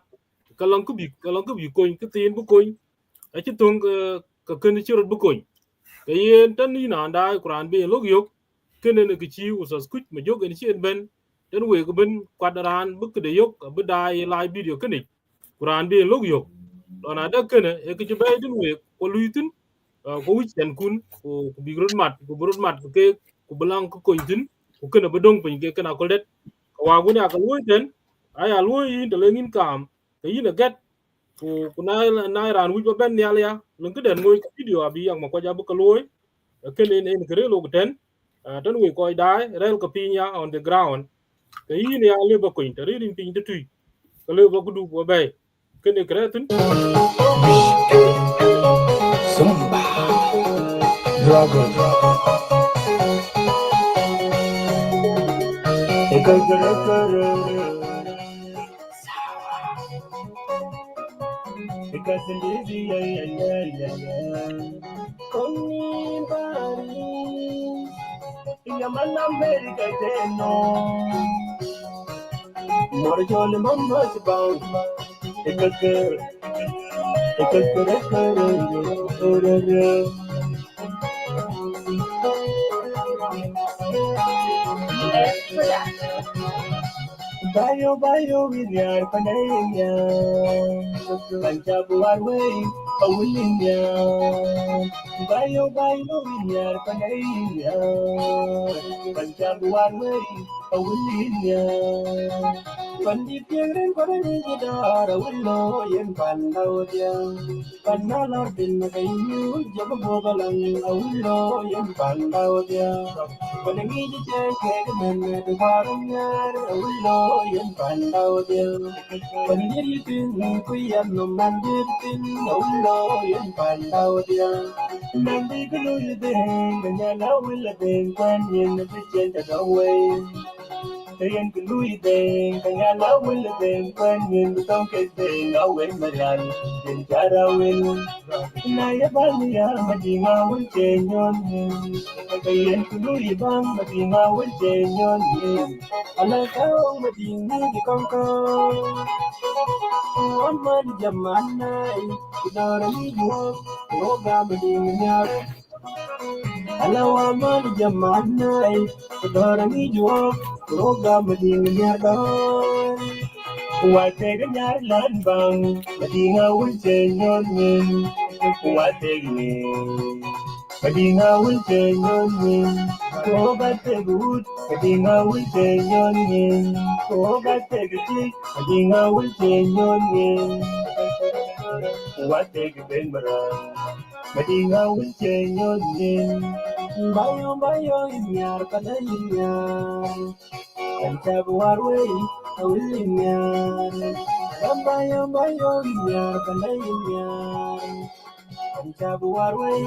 ka lang ku bi koin ke tin bu koin a chi tung ka ken chi ro bu koin ka yen tan ni na da Quran be log yok ken ne ke chi usas kuch ma jog en chi ben tan we ko ben kwadaran bu ke de yok bu dai live video ken Quran be log yok dona da ken e ke bay din we ko luitin ko wich den kun ko bi rod mat ke ko belang ko koitin ko ken be dong pin ke kana ko det wa gu ya ka luiten aya luin to lengin kam ke yin gat ko na ran wi ben ya ya lun ke den ngoy video abi yang ma ko ja bu ka loy ken en kre lo ten tan we ko dai rel ko pinya on the ground ke yin ya le ba ko inter rin pin de tui ka le ba ku du ko bay ken e kre tin Zumba, Dragon, because in this Yaman America, no. Morjol Mammas bound. Bayo, with your Panaya. Panjabu away, a willing Bayo, with your Panaya. Panjabu away, a willing Pandi piang pada ni kita rawilo yang pandau dia. Pandau din kayu jaga bogalang awilo yang pandau dia. Panangi jeng kemen tu barangnya awilo yang pandau dia. Pandir tin kuyan no mandir tin awilo yang pandau dia. Nanti kalau yudeng kanya awilo deng panyen bijen tagaway. Kayan kului deng kanya lawil deng panyin tong ke deng awen maran den jarawil na ya baliya madinga wul chenyon kayan kului bang madinga wul chenyon ala kau madinga di kongko aman jamanai kudorani yo roga madinga Alawa man jamanai kudorani yo roga madinga don Wate ganyar lan bang madinga wul chenyon Wate gni madinga wul chenyon ko bate good madinga wul chenyon ko bate good madinga wul chenyon Wate gben marang madinga wul chenyon Bayo inyar kada inyar Kancabu warway awil inyar Bayo inyar kada inyar Kancabu warway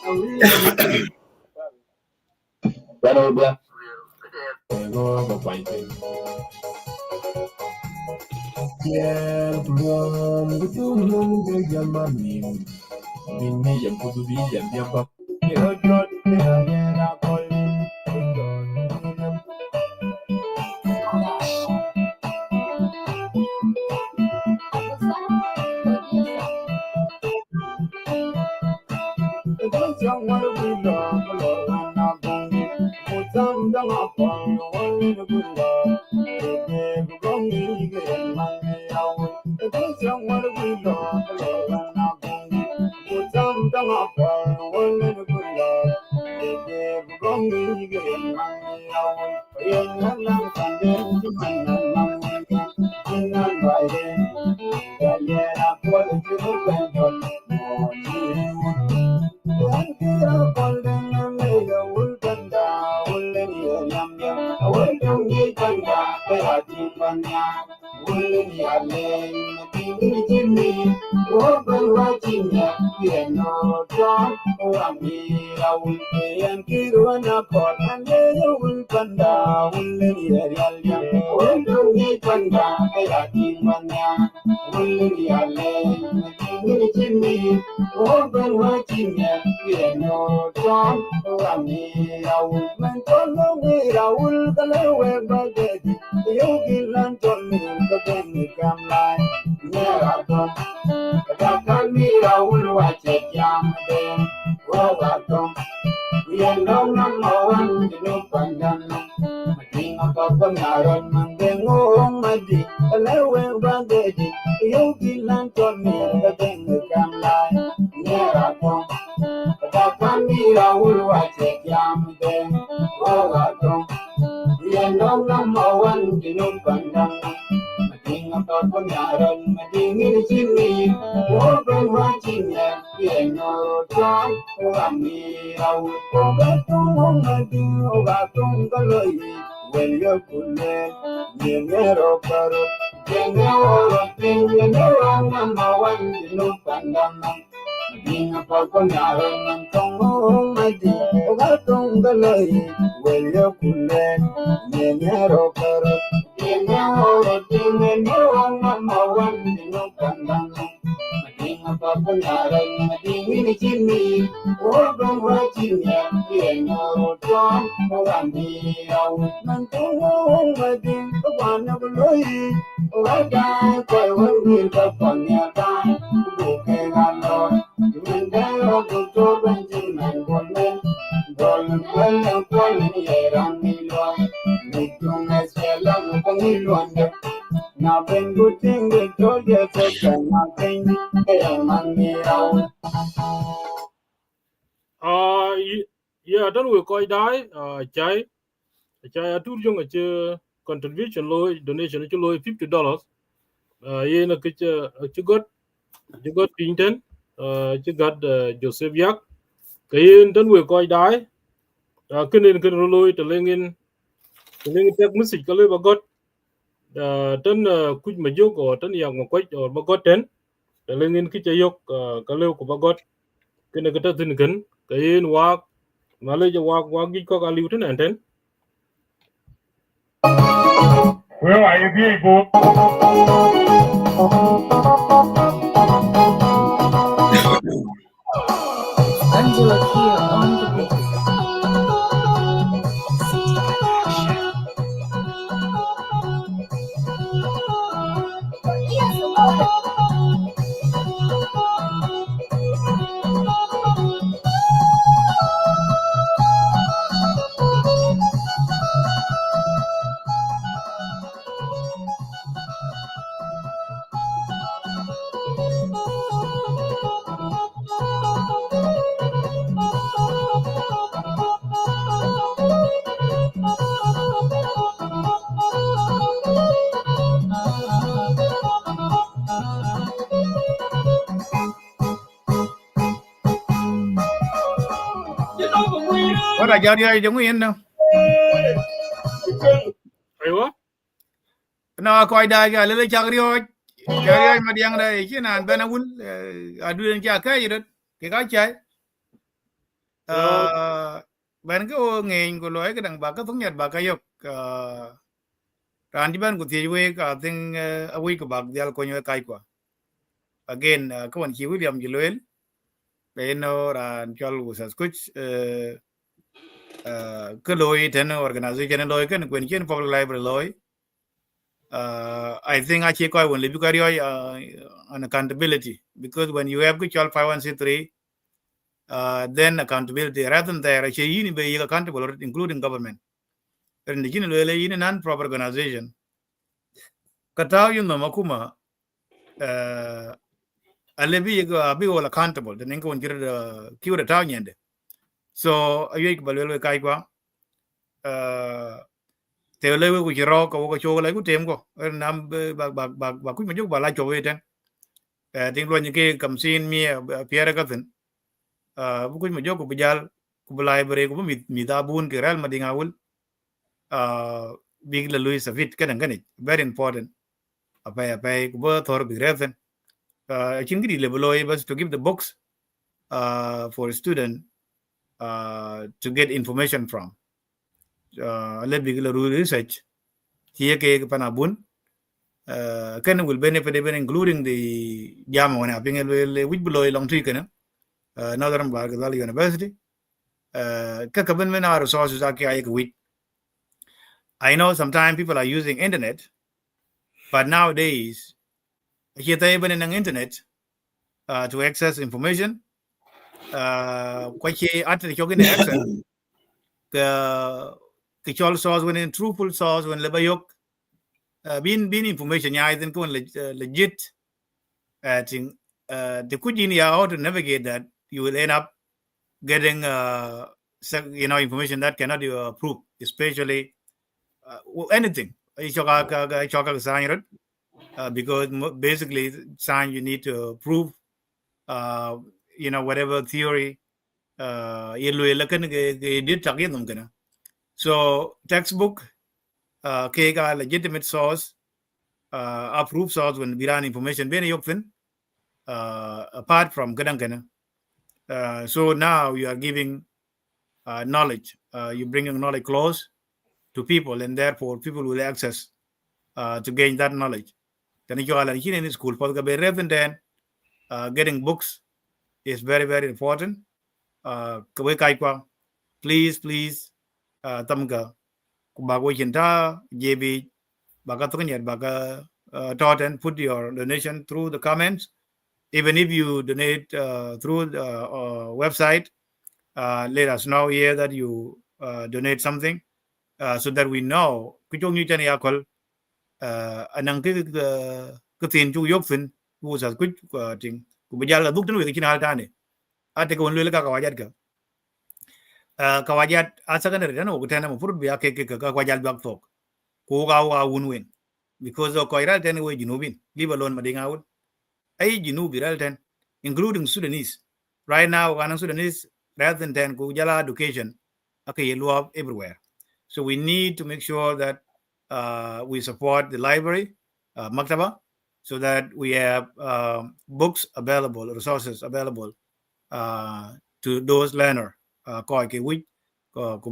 awil inyar Pero ba Ego ba paite Yeah, betul ke zaman ini Bini yang kudu bijak dia bak Yodot ya kol Don't want to be long, I'm not going to some young up on the good love. If wrong, you get money out. Don't want to be long, I'm not going to some young up on the good love. If wrong, you get money out. You're not long, and then you might not money. You're not riding. Yeah, I'm going to the Amira will pay and Kirwana call and you will panda will yalia. When you need panda, Kayaki Mania, will yale, Jimmy, open watching ya, no John, Amira will mention the way I will go away by daddy. You give and told me the penny come line. Mira will watch it, young then. Oh, welcome. We are no number one, the new pandemic. King of Papa Monday, oh, my dear. Hello, brother. You give and told me the penny come line. Near come. Mira will watch it, young then. Oh, welcome. We are no number one, the new pandemic. King of Papa Mading in the chimney, open watching ya, no drum, I will go back to Mading over Tongaloi, when you're good man, near Paro, then you're thing, you know, number one, you know, Pandama. Being a Papanaro and Tongo, my dear, over Tongaloi, when you're good man, near Paro. King of number one, you know, Pandama. King of Papanara, Mading in the chimney, open watching ya, no drum, Rami, I would not go, Mading, the one of Loy, right down, I won't give up on your time, okay, I know, you and I are the job and Jim and Goldman, Golden, well, calling here on me, make you mess well, I'm going now, when good thing they told you, so nothing, money out. Yeah, dan we koi dai chai atur jong che contribution loy donation che loy $50 ye na ke che got pinten che got Joseph Yak kayen dan we koi dai kenen loy te lengin tek musik ka loy ba got tan kuj ma jog or tan yang ma kwaj or ba got ten te lengin ki che yok ka loy ko ba got kenen ka ta tin kan kayen wak Malaysia wak gi ko ka liu ten enten. Well, I agree, go. Angela here on the beat. What are you doing now? Aywa No, quite die, a little chagrio. Chagrio, my young lady, and Benawul, I do not carry it. Kikacha. Ban go ngin ko loy ka dang ba ka thong nyat ba ka yok ran di ban ku ti we ka thing a we ka bag dial ko nyoy kai kwa again ka wan ki William Gilwell be no ran chol usas kuch ka loy ten organization loy kan kwen chen public library loy I think actually ko won libu karyo on accountability because when you have chol 513 then accountability rather than there actually you be accountable including government and the in non-profit organization kataw yun no makuma alebi abi all accountable the ninko wonjira kiwra taw nyende so ayoy balwel kai kwa te lewe ku jiro ko chola ku tem ko nam ba ku majuk bala chowe ten ding lo nyike kamsin mi piera ka ten bu ku majuk ku bijal ku library ku mi da bun ke real madinga wul big la Louis Savit kan ngani very important apa ku ba thor bi refen chin gidi le beloy bas to give the books for a student to get information from. Let me do research. Here, panabun. Can will benefit even including the jam when happening which below long tree can Northern Bargadal University. Kakaban our resources are with. I know sometimes people are using internet, but nowadays, here they even in the internet to access information. Quite after the access, the source when in truthful source when lebayok being information ya I think legit. I think the kujin how to navigate that you will end up getting information that cannot be prove, especially anything. Because basically science you need to prove whatever theory so textbook legitimate source approved source when biran information bene yokten apart from kadang so now you are giving knowledge, you bringing knowledge close to people, and therefore people will access to gain that knowledge. Then you are in school for rather than getting books is very very important. Please tamga bago jinta JB baga tukanyat baga taught and put your donation through the comments. Even if you donate through the website, let us know here that you donate something so that we know. Kuchong ni chani akol anang ke tin chu yok fin ku sa kuch ting ku bijal la duk tan we kin hal tane ate ko le ka kawajat ka kawajat asakandare tan o tane mo furut biya ke kawajal bak tok ku ga wun win because the koiral tan we jinubin leave alone madinga wul ay jinubi ral tan including Sudanese right now Ghana Sudanese rather than 10 Kujala education okay love everywhere. So we need to make sure that we support the library, Maktaba, so that we have books available, resources available to those learners. Could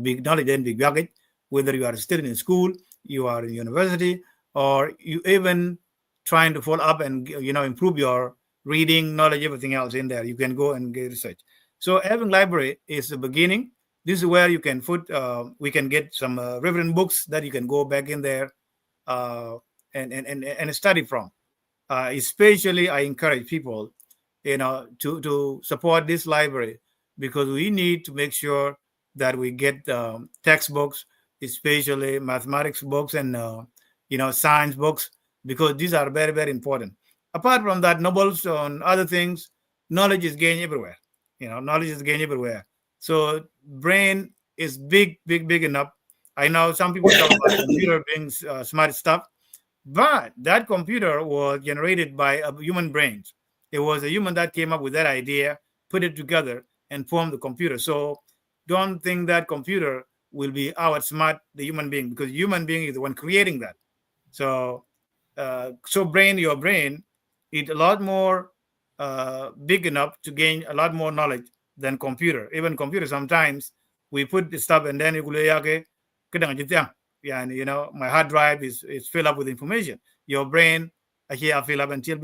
be knowledge and big baggage, whether you are still in school, you are in university, or you even trying to follow up and improve your reading knowledge, everything else in there. You can go and get research. So having library is the beginning. This is where you can put. We can get some relevant books that you can go back in there and study from. Especially, I encourage people, to support this library because we need to make sure that we get textbooks, especially mathematics books and science books, because these are very very important. Apart from that, novels on other things, knowledge is gained everywhere. Knowledge is gained everywhere. So brain is big enough. I know some people talk about computer being smart stuff, but that computer was generated by a human brain. It was a human that came up with that idea, put it together, and formed the computer. So don't think that computer will be outsmart the human being, because human being is the one creating that. So your brain is a lot more big enough to gain a lot more knowledge than computer. Even computer, sometimes we put the stuff and then my hard drive is filled up with information. Your brain actually fill up until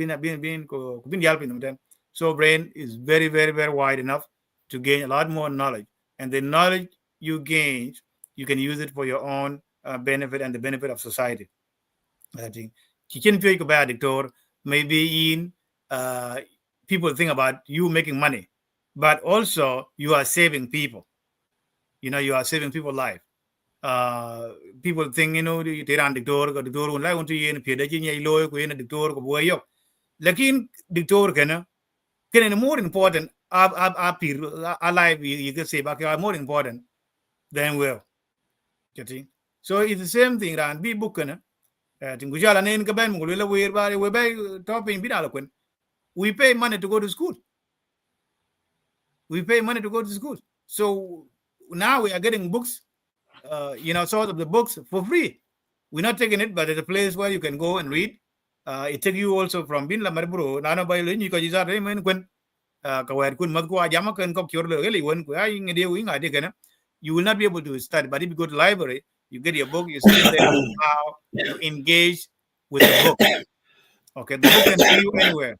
so brain is very very very wide enough to gain a lot more knowledge, and the knowledge you gain, you can use it for your own benefit and the benefit of society. I think maybe in people think about you making money, but also you are saving people. You are saving people's life. People think they ran dictor like want to yen peda chinya loy ko yen dictor ko boy yok. Lakin dictor kana more important alive you can say back are more important than well. So it's the same thing ran be book kana. Tingujala nen ka ben mugula we ba we ba topping bidala kun. We pay money to go to school. So now we are getting books, sort of the books for free. We're not taking it, but it's a place where you can go and read. It takes you also from Bin La Marbro, Nana Bailin, you can use that ka wer kun mat ko ajama kan ko kyor le li won ko ay ngede wi ngade kana you will not be able to study. But if you go to library, you get your book, you sit there, how you engage with the book. Okay, the book can take you anywhere.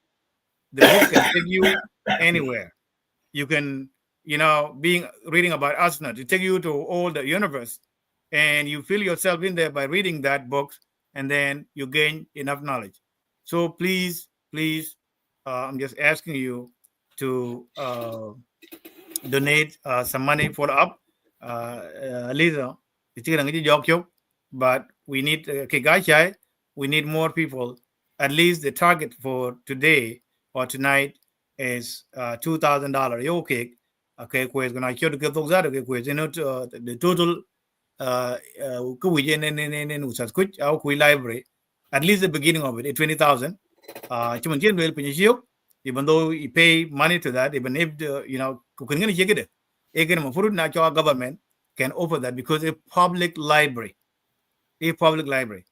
The book can take you anywhere. You can, reading about astronaut, to take you to all the universe, and you feel yourself in there by reading that book, and then you gain enough knowledge. So please, I'm just asking you to donate some money for up. Lisa, but we need we need more people. At least the target for today or tonight is $2,000. Okay, quiz gonna show the quiz. The total library, at least the beginning of it, 20,000. Even though you pay money to that, even if government can offer that, because a public library,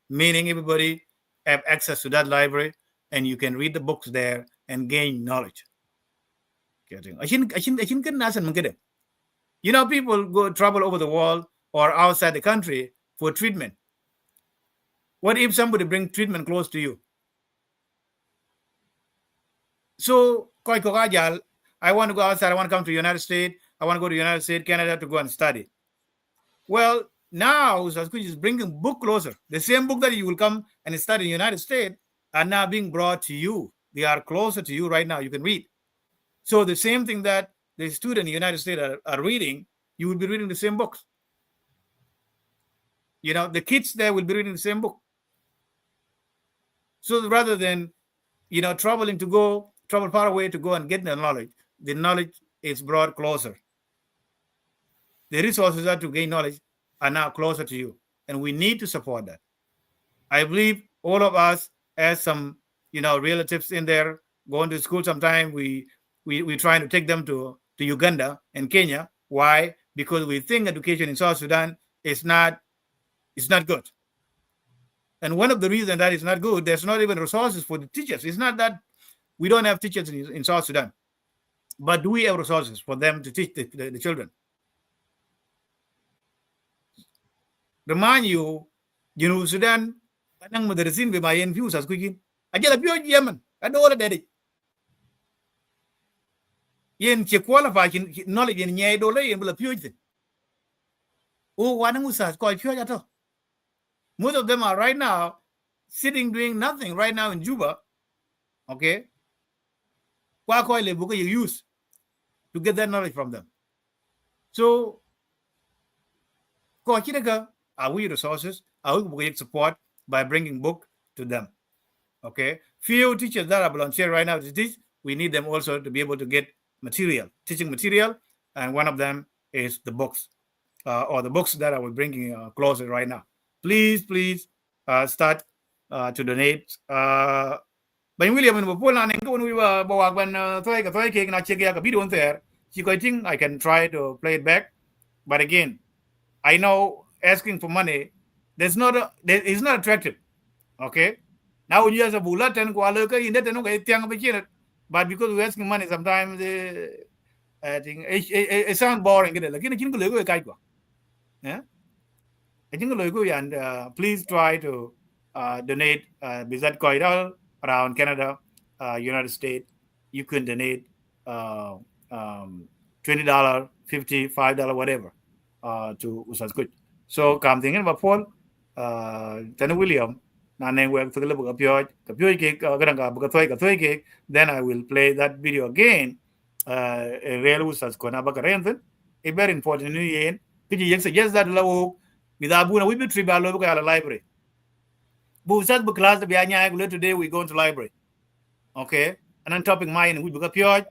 meaning everybody have access to that library, and you can read the books there and gain knowledge. People go travel over the world or outside the country for treatment. What if somebody brings treatment close to you? So, I want to go outside. I want to come to the United States. I want to go to the United States, Canada, to go and study. Well, now Sasquatch is bringing book closer. The same book that you will come and study in the United States are now being brought to you. They are closer to you right now. You can read. So the same thing that the students in the United States are reading, you will be reading the same books. The kids there will be reading the same book. So rather than, travel far away to go and get the knowledge is brought closer. The resources that to gain knowledge are now closer to you, and we need to support that. I believe all of us, as some, relatives in there going to school sometime, we trying to take them to Uganda and Kenya. Why? Because we think education in South Sudan is not good. And one of the reasons that it's not good, there's not even resources for the teachers. It's not that we don't have teachers in South Sudan, but do we have resources for them to teach the children? Remind you, Sudan, anang madarasin be mayen views as quick. Ajala pure Yemen. I know what that. Yen che qualify knowledge in nyai dole yen bula pure. Oh, wanang usas quite pure at all. Most of them are right now sitting doing nothing right now in Juba. Okay. What book you use to get that knowledge from them? So, are we resources? Are we support by bringing book to them? Okay. Few teachers that are volunteer right now to teach, we need them also to be able to get teaching material, and one of them is the books, or the books that I will bringing closer right now. Please start to donate. But William and when we were video there, I can try to play it back. But again, I know asking for money, it's not attractive. Okay. Now when you have a bullet and but because we're asking money, sometimes I think it sounds boring. Yeah. I think and please try to donate Bizat Koidal around Canada, United States. You can donate $20, $50, $5, whatever to Usasquid. So come thinking about Paul, William, then I will play that video again. Real Usasquid, a very important new year. Could you suggest that low with Abuna? We be tribal local library. But book class today we go to library. Okay. And on topic mine, we book up your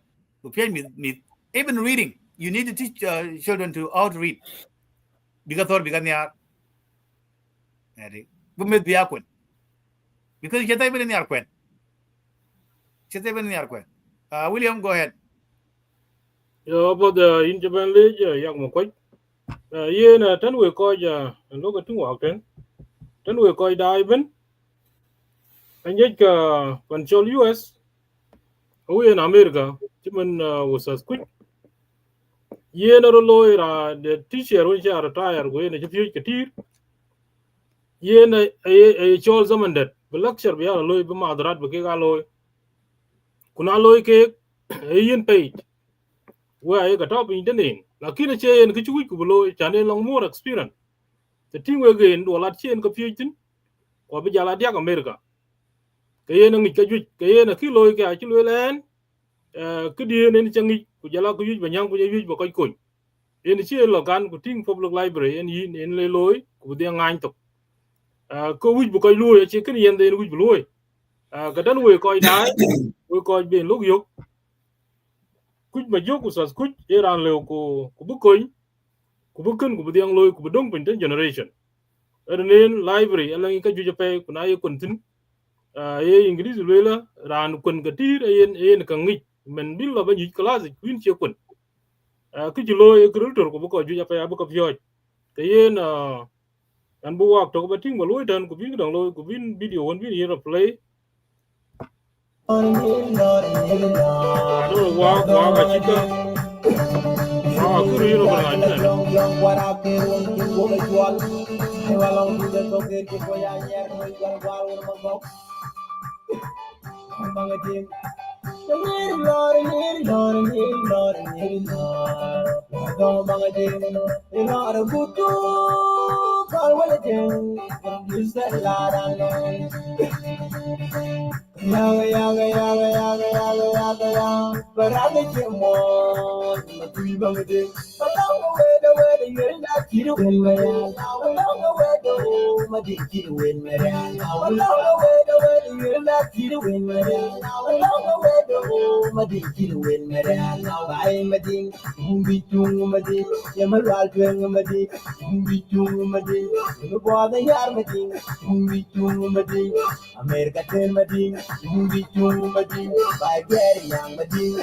even reading. You need to teach children to how to read. Because you get even in the William, go ahead. About the independent young McQuay. Yen ten we call and look at 2 walk then we call dive and yet control US we in America Chimen usas quick. Yen a loy ra the teacher when she retire go yen chipi katir. Yen a chol zaman det. The lecture be a loy be madrat be ke loy. Kuna loy ke yen page. Where I got up in the name. Lakini che yen kichu ku loy chane long more experience. The thing we gain do lat chen ka pitin. Ko be jala dia America. Ke yen ngi ka ju ke yen ki loy ke a chi loy len. Ke die ne changi ku jala ku ju be nyang ku ju be ko in chi lo gan ku ting public library en yin en le loy ku de ngain to ko wi bu koy loy chi ken yen de wi bu loy ga dan we koy dai we koy be lu yok ku ma yok ku sas ku eran le ku bu koy ku bu ken ku bu de loy ku bu dong pin den generation eren library en ka ju pe ku na ye kun tin ye english le la ran kun ga tir en ka ngi men bil la ba ni class win chi kun ku ji loy ku tor ku bu ko ju pe bu ko pyo ke yen and bu wak to ba ting ba loy dan ku bin dang loy ku bin video won bin yera play do wa ga chika wa ku ri ro ba ga jina America ten mading, mumbi chung mading, by getting young mading,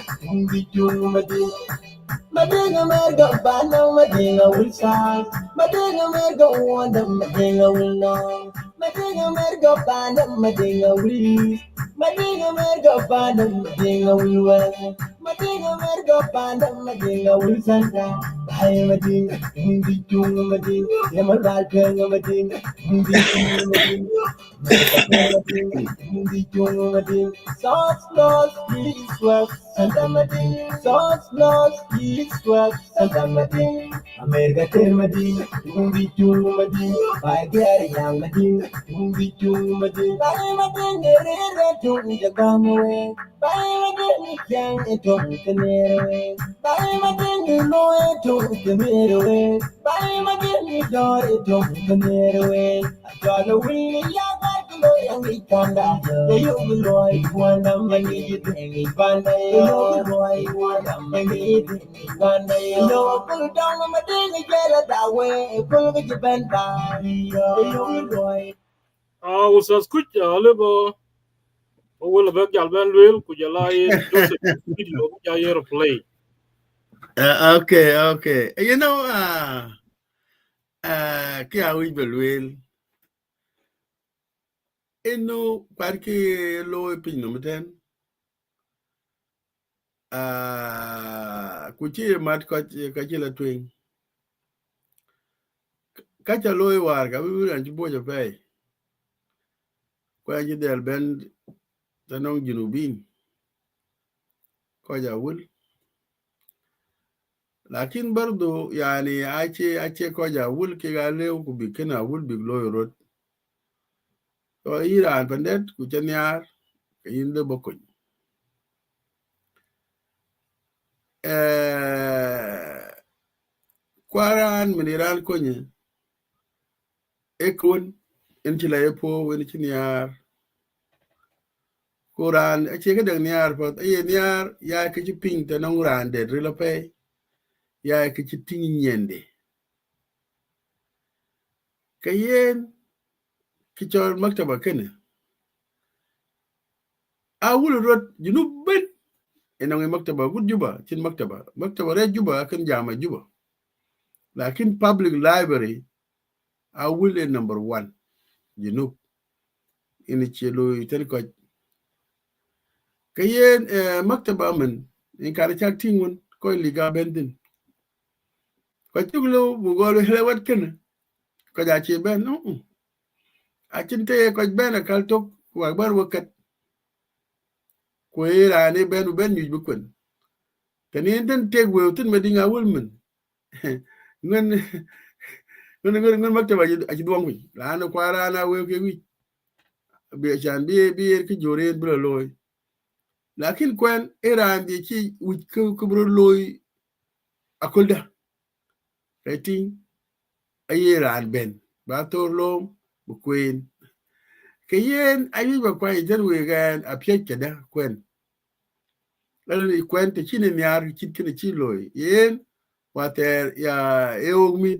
mading America bana mading I will sign, mading America wonder mading I will know, mading America bana mading I will, mading America bana mading I will well, mading America bana mading I will send down. Bye mading, mumbi chung mading, yamal pen mading, mumbi chung mading. Sauce lost, east west, Santa Madin. Sauce lost, east west, Santa Madin. America tell Madin, Mumbi to Madin. By Gary Young Madin, Mumbi to Madin. By Madin, the to the Gamawe. By Madin, Yang, it took the Nere. By Madin, the Noe took the Nere. By Madin, the door, it took the Nere. I got a wee yang ikanda yo boy wanda mani ni banda yo boy wanda mani ni banda yo pull down my ding gela that way pull with the banda yo boy usas ku le bo o wala ba gal ben lel ku jala yen joseph video ja yera play Okay. You know, kia we belwel. Eno parke lo pin no meten. Kuchi mat ka chila twing. Kacha lo war ka we ran jibo ja pay. Kwa jidel ben tanong jinubin. Ko ja wul. Lakin bardo yani ache ko ja wul ke ga lew ku bi kana wul bi lo rot. To Iran pandet ku chanyar in the bokoj. Kwaran miniran konye ekon inchila epo wen chinyar kuran acheke dang niar pot aye niar ya ke ping te nong ran de rilo pe ya ke ting nyende kayen kichor maktaba kene awul rot junub ben enong maktaba gud juba chin maktaba re juba kan jama juba lakin public library awul number 1 junub ini chelo iten ko kayen maktaba men in kar chak tingun ko liga bendin ko chuglo bu gol helewat ken ko ja che ben no a chinte ko ben kal tok wa bar wakat ko era ne ben yu bu kun tani den teg we tin medinga wulmen ngen ngen maktaba a ci duang wi la na kwara na we ke wi be chan bi ki jore bro loy lakin kwen era ndi ci wi ko bro loy akulda rating ayera ben ba to lom bu queen ke yen ayi ba kwa iter we gan a pye keda kwen la kwen te chine nyar chit kene chi loy yen water ya eogmi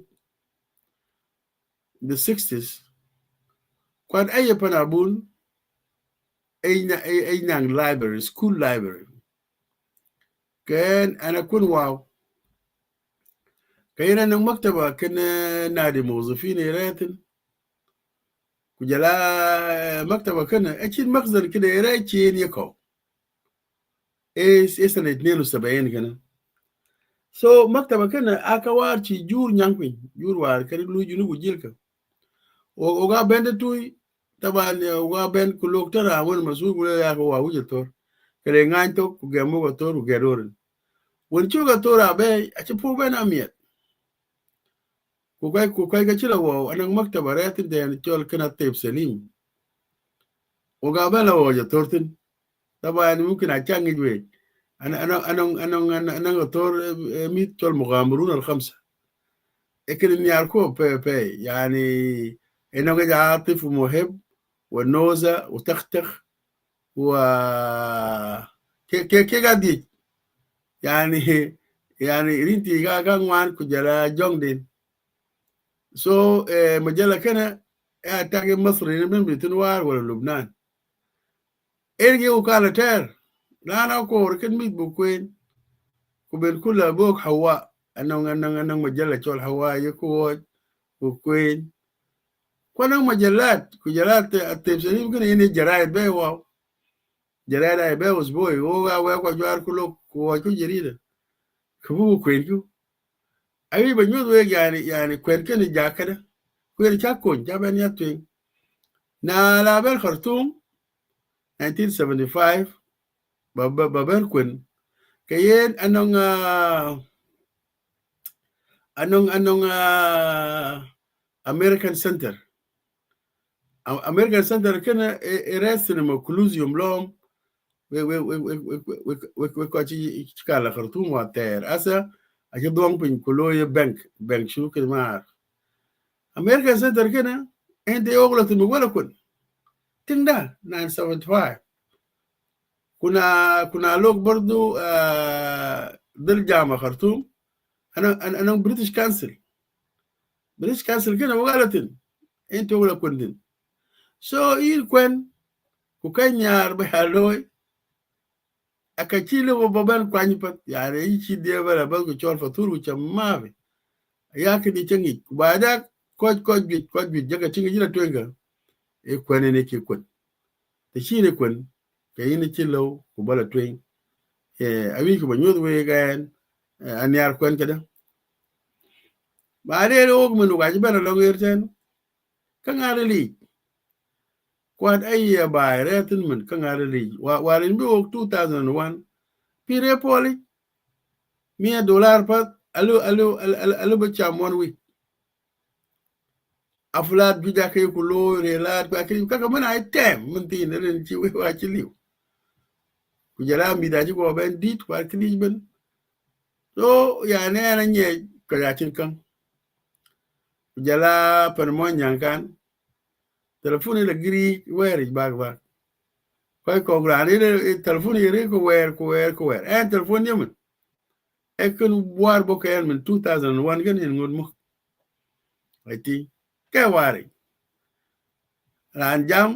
the 60s kwan aye panabun ay nang library school library ken ana kun wow kayena nang maktaba ken nadi mawzufin ratin kujala maktaba kana achin makhzar kida yara chin yako sene 72 kana so maktaba kana akawar ci jur nyankwi jur war kari lu junu bu jilka o ga bende tuy taban o ga ben ku lok tara won masul gule ya ko wa wuje tor kare ngan to ku gemo go tor ku gedoren won chu ga tora be a ci pu ben amiet ku kai ga cira wo anan maktaba ratin da yan tol kana teb salim o ga bela wo je tortin taban mumkin a changi we أنا طور ميت المغامرون الخمسة لكن يعرفوا بي يعني إنه قد عاطف ومحب والنوزة وتختخ و كي قاعد يعني رينتي قاعد وان كجلا جونغدين سو مجلة كنا تاقي مصري من بتنوار ولا لبنان إرجي وكالة تير لا أنا أقول كن ميت بوكوين وبين كل أبوك حواء أنا مجلة شو الحواء يكون وكوين كنا مجلات التبصرين يمكن إني جرايد بيه واو جرايد أي بيه أسبوعي هو جوار كله هو كل جريدة كبو كوين كو أي بنيود ويك يعني كوين كن جاكده كوين شاكون جابن ياتوين نا بين خرطوم 1975 بابن كوين كيين أنong American Center كنا إرسل مكلوزيوم لهم we kwachi chikala Khartoum wa ter asa aje dong pin kuloye bank shu kelmar American Center kena ende ogla tu wala kun tinda 975 kuna lok برضو دل جامعة خرطوم أنا بريتش كانسل كنا وقالتن أنت ولا كنتن so il kwen ku kanyar be haloy akachile wo baban kwani pat yare yichi de bala ba ku chol faturu chamave yake ni changi bada ko bi jaga tinga jina twenga e kwen ne ke kwen te shine kwen ke yin chilo ku bala twen awi ku banyo we gan anyar kwen kada bare ro mun ga jibana lo yerten kangare li kwad ayya ba retin mun kangare li warin bi ok 2001 pire poli $100 pat alu ba chamon wi aflat bi jakay ku lo relat ba kri kaka man ay tem mun tin ren ci wa ci liw ku jala mi da ci ko ben dit kwa kri ben so ya ne na nye ka ya cin kan ku jala pan mo nyankan telefoni la gri weri bag koy ko grani telefoni yere ko wer en telefoni yemen e kun war bo ken min 2001 gen en ngod mo ati ke wari ran jam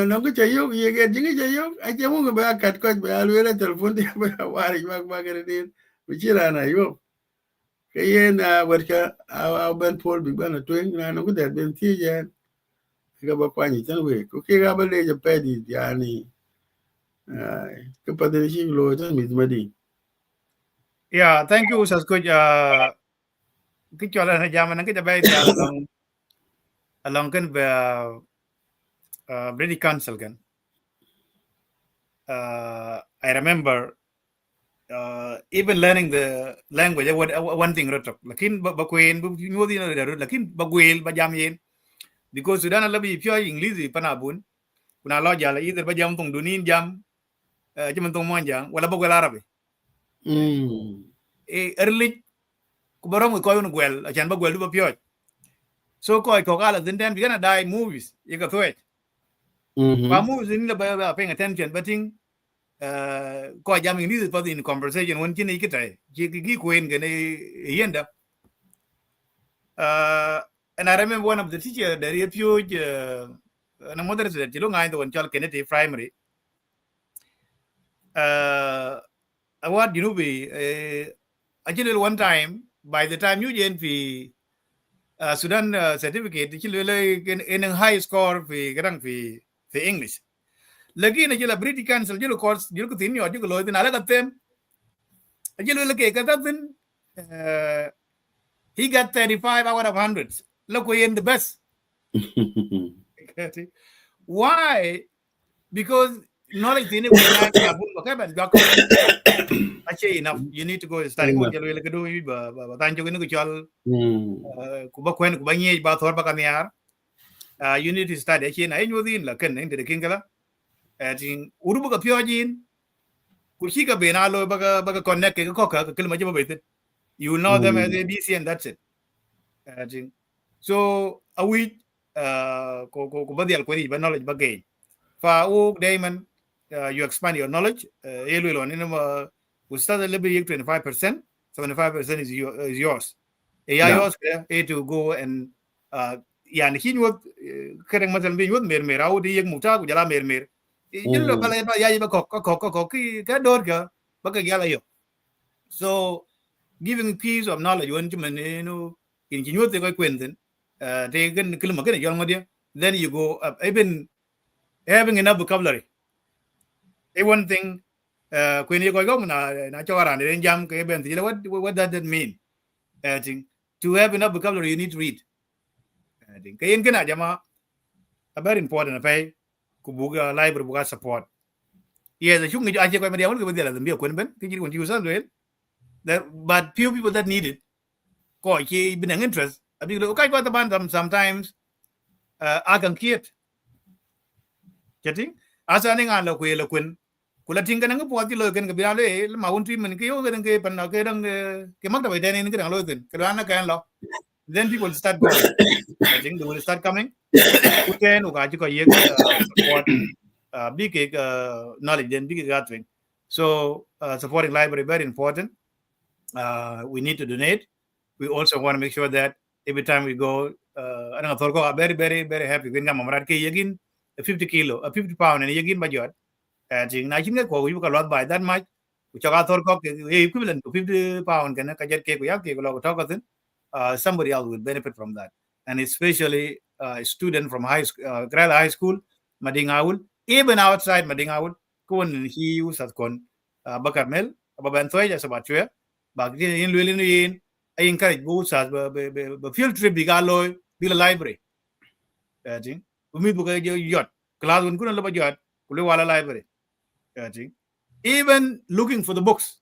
na ko chayo ye ge jingi chayo a chemo ba kat ko ba le telefoni ba wari bag re bi chira na yo ke yena werka a ben pol bi bana twen na no ko der ben ti je ga ba kwani tan we ko ke ga ba le je pedi yani ke padri shi lo tan mi madi Yeah, thank you Sas Kuj. Cái cho là jam nan cái bay dia along kan British Council kan. I remember even learning the language one thing rotok lakin ba queen bu nyodi na daru lakin ba gwel ba jam yen because Sudan labi pure English panabun kuna lo jala either ba jam tong dunin jam jaman tong monjang wala ba gwel arabi early ku barong ko yon gwel achan ba gwel ba pure so ko kala den den bigana dai movies you got it ba movies ni la ba paying attention but thing ko jam English pa in conversation won chini kitai gi queen gane yenda. And I remember one of the teacher that refuge na mother said you know the one child Kennedy primary award you know be actually one time by the time you get the Sudan certificate in a high score for English lagi na jela British Council jelo course jelo ko tinyo jelo lo tin ala katem jelo le ke katatin he got 35 out of 100 look we in the best. Why? Because knowledge in actually enough. You need to go study. You need to study. Actually, I know the lakan into the kingala. I think Urubu Pyojin, Kushika Benalo Baga connect a cocker, Kilmajo with it. You will know them as ABC and that's it. I think so. A week, Kubadial Query, but knowledge again. For Damon, you expand your knowledge. We start a little bit 25%, 75% is yours. Yours to go and yani hinwot kereng masal bin wot mer au di yek muta ku jala mer jillo bala ba yayi ba ko ki ka dor ga ba ka yala yo. So giving piece of knowledge when you in hinwot ko kwenten they gan kilma gan yon ngodia then you go up even having enough vocabulary. One thing when you go na chawara ne jam ke ben what does that mean? I think to have enough vocabulary you need to read. I think kayen kana jama a very important pay ku buga library buga support. Yes, the shungi aje ko media ko media the ko ben ki jiri use that but few people that need it ko ki bin interest abi lo kai ko ta ban sometimes I can kiet getting asa ni ngan lo ko kun kula tinga nang po ti lo ken ga biale ma won tri men ke yo ken ke pan na ke dang ke mak da bai den ke dang lo ken ke na kan lo then people start going. I think they will start coming. Uten ugaji ko yek support big knowledge then big gathering. So supporting library very important. We need to donate. We also want to make sure that every time we go, I don't know, I'm very, very, very happy. When I'm at yegin 50 kilo, 50 pound, and yegin budget. I think I think you can lot by that much. Which are equivalent to 50 pound. Can I get cake? We have cake. Somebody else will benefit from that, and especially a student from grad high school, Madingawul, even outside Madingawul, kun he use as kon bakar mel, ababantoy as about you. But in Lilin, I encourage both as the field trip bigaloy, be a library. I think we book yacht, class one couldn't love a yacht, Kuliwala library. I think even looking for the books.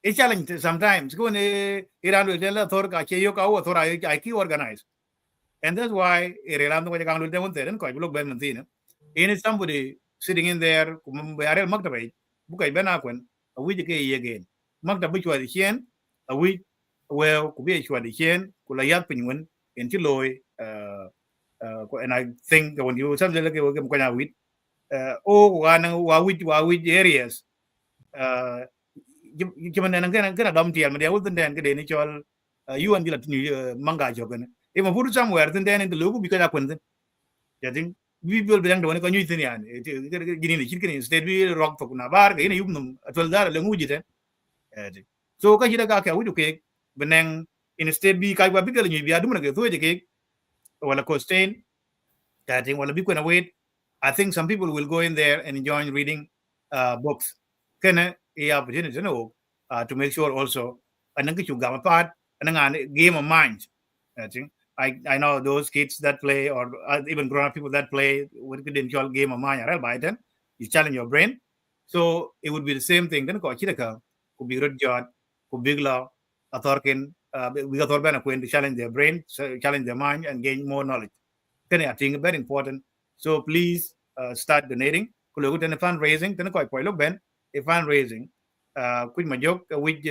A challenge sometimes. Go Iran will tell a Thor Kayoka or Thor I organize. And that's why Iran will come with them there and quite look Benantina. In somebody sitting in there, Bayarel Magdabay, Bukai Benakwen, a week again. Magdabuchua the Hien, a week well, Kubiachua the Hien, Kulayat Pinwin, in Chiloy, and I think when you something like a wit, Wawit areas. Cuman nang kana dom tiel ma dia ulten den ke ni chol yuan dilat ni manga jogan e ma puru somewhere ten den lu bi ka kun ten ya ting we will be ko nyu ten yan gini ni chirkin state bi rock to na bar ke ni yum atol dar le nguji ten so ka hira ka ka wuju ke beneng in state bi ka ba bi ka nyu bi adu na ke to je ke wala ko stain ka ting wala bi ko na wait. I think some people will go in there and enjoy reading books. Kana opportunity to make sure also anang ki chuga part anang game of minds. I think I know those kids that play or even grown up people that play with the game of mind. Biden, you challenge your brain, so it would be the same thing. Then ko chidaka could be good job, could big law, authorkin, we got to challenge their brain, challenge their mind, and gain more knowledge. I think very important. So please start donating. Kulo good fundraising. Then ko look ben a fundraising. Quick majok which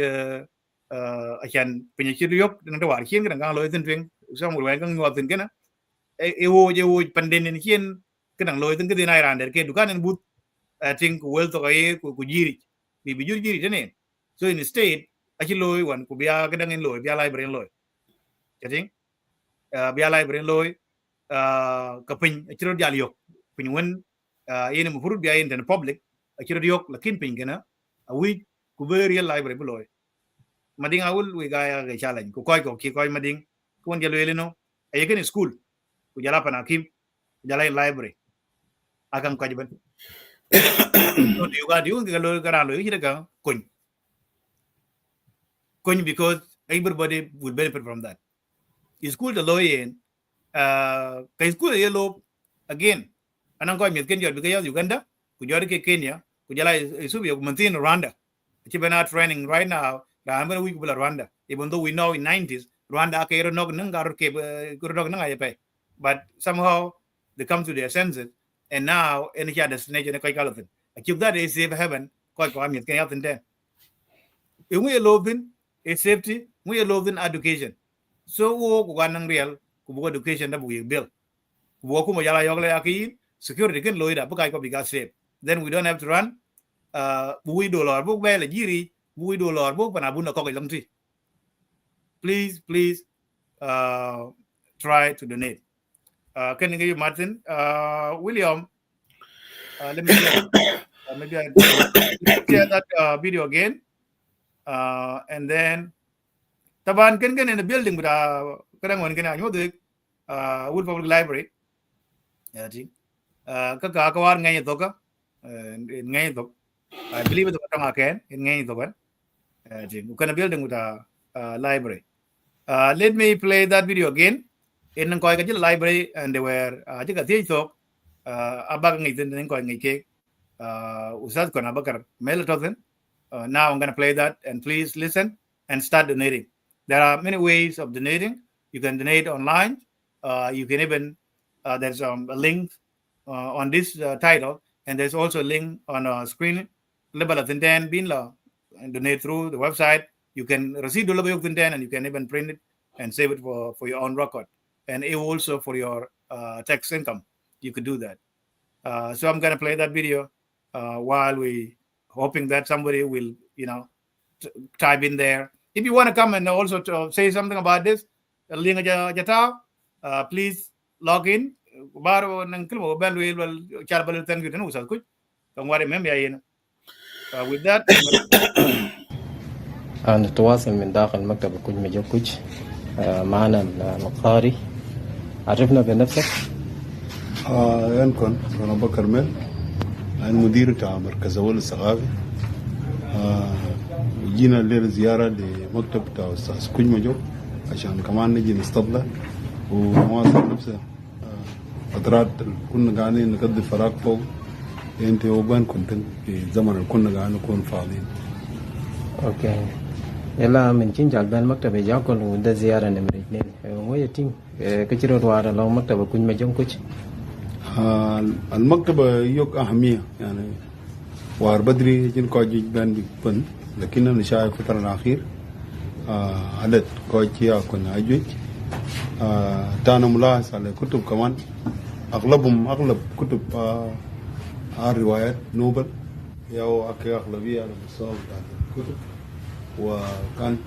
acan pinyi ci yok dina war chen kan lo tin twing so mo wen kan ngot tin kana wo panden ni chen kan lo tin ke dina ran der ke dukan en but think wel to ku jiri bi jiri tene so in state aci lo wan ku biya ka dangen lo biya library lo jadi biya library lo ka pin aci ro jal yok pin wen yene mo furut biya in public aci ro yok lakin pin kana wi ku be real library lo mading awul we ga challenge ko koy ko ki koy mading ko won jalo eleno ay ken school ku jala pana kim jala library akam ko jiban so you got you ga lo ga lo yi daga kun because everybody will benefit from that school the lawyer kay school yellow again anang ko mi ken jor bi ga Uganda ku jor ke Kenya ku jala isubi ko mantin Rwanda ci bana training right now Rwanda we people Rwanda even though we know in 90s Rwanda ke ro nog ngar ke ro nog nga yepe but somehow they come to their senses and now in the destination ko kalofin achieve that is safe heaven ko amit ken yatin den we love in safety we love in education so wo ko ganang real ku bu education da bu bil wo ko mo yala yogle yakin security ken loida bu kay ko biga safe then we don't have to run we do lor bu bele jiri we do lor bu pana bunda ko lang ti please try to donate can you Martin William let me maybe I share that video again and then taban ken in the building with kadang wan ken anyo de Wood Public Library I think ka war ngay to ka ngay to I believe it was again in ngay to ban I think kana building with library let me play that video again in ko ka library and they were ka ti to abag ngay tin ko ngay ke usad ko na bakar melatonin now I'm going to play that and please listen and start donating. There are many ways of donating. You can donate online. You can even there's a link on this title, and there's also a link on a screen. And donate through the website. You can receive the and you can even print it and save it for your own record, and also for your tax income. You could do that. So I'm going to play that video while we hoping that somebody will, type in there. If you want to come and also to say something about this, please log in. With that, نتواصل من داخل مكتب كل مجوكوج معنا القاري عرفنا بنفسك. أنكم أنا بكر مل أنا مدير بتاع مركز أول الثقافي. جينا الليلة زيارة لمكتب بتاع أستاذ كوج مجوك عشان كمان نجي نستضله ونواصل نفسه فترات كنا قاعدين نقضي فراغ فوق أنت وبان كنتن في زمن اللي كنا قاعدين نكون فاضيين. أوكي. يلا من تنجال بين مكتب يجاكل وده زيارة نمرة 2 وهي تين كتير روار لو مكتب كوج مجوك كوج. المكتبة يوك أهمية يعني وار بدري جن كوجي بان بن لكن أنا شايف الفترة الأخير عدد كوجي كنا أجوج تانا ملاحظ على كتب كمان أغلب كتب روايات نوبل ياو أكي أغلبية على مستوى الكتب وكان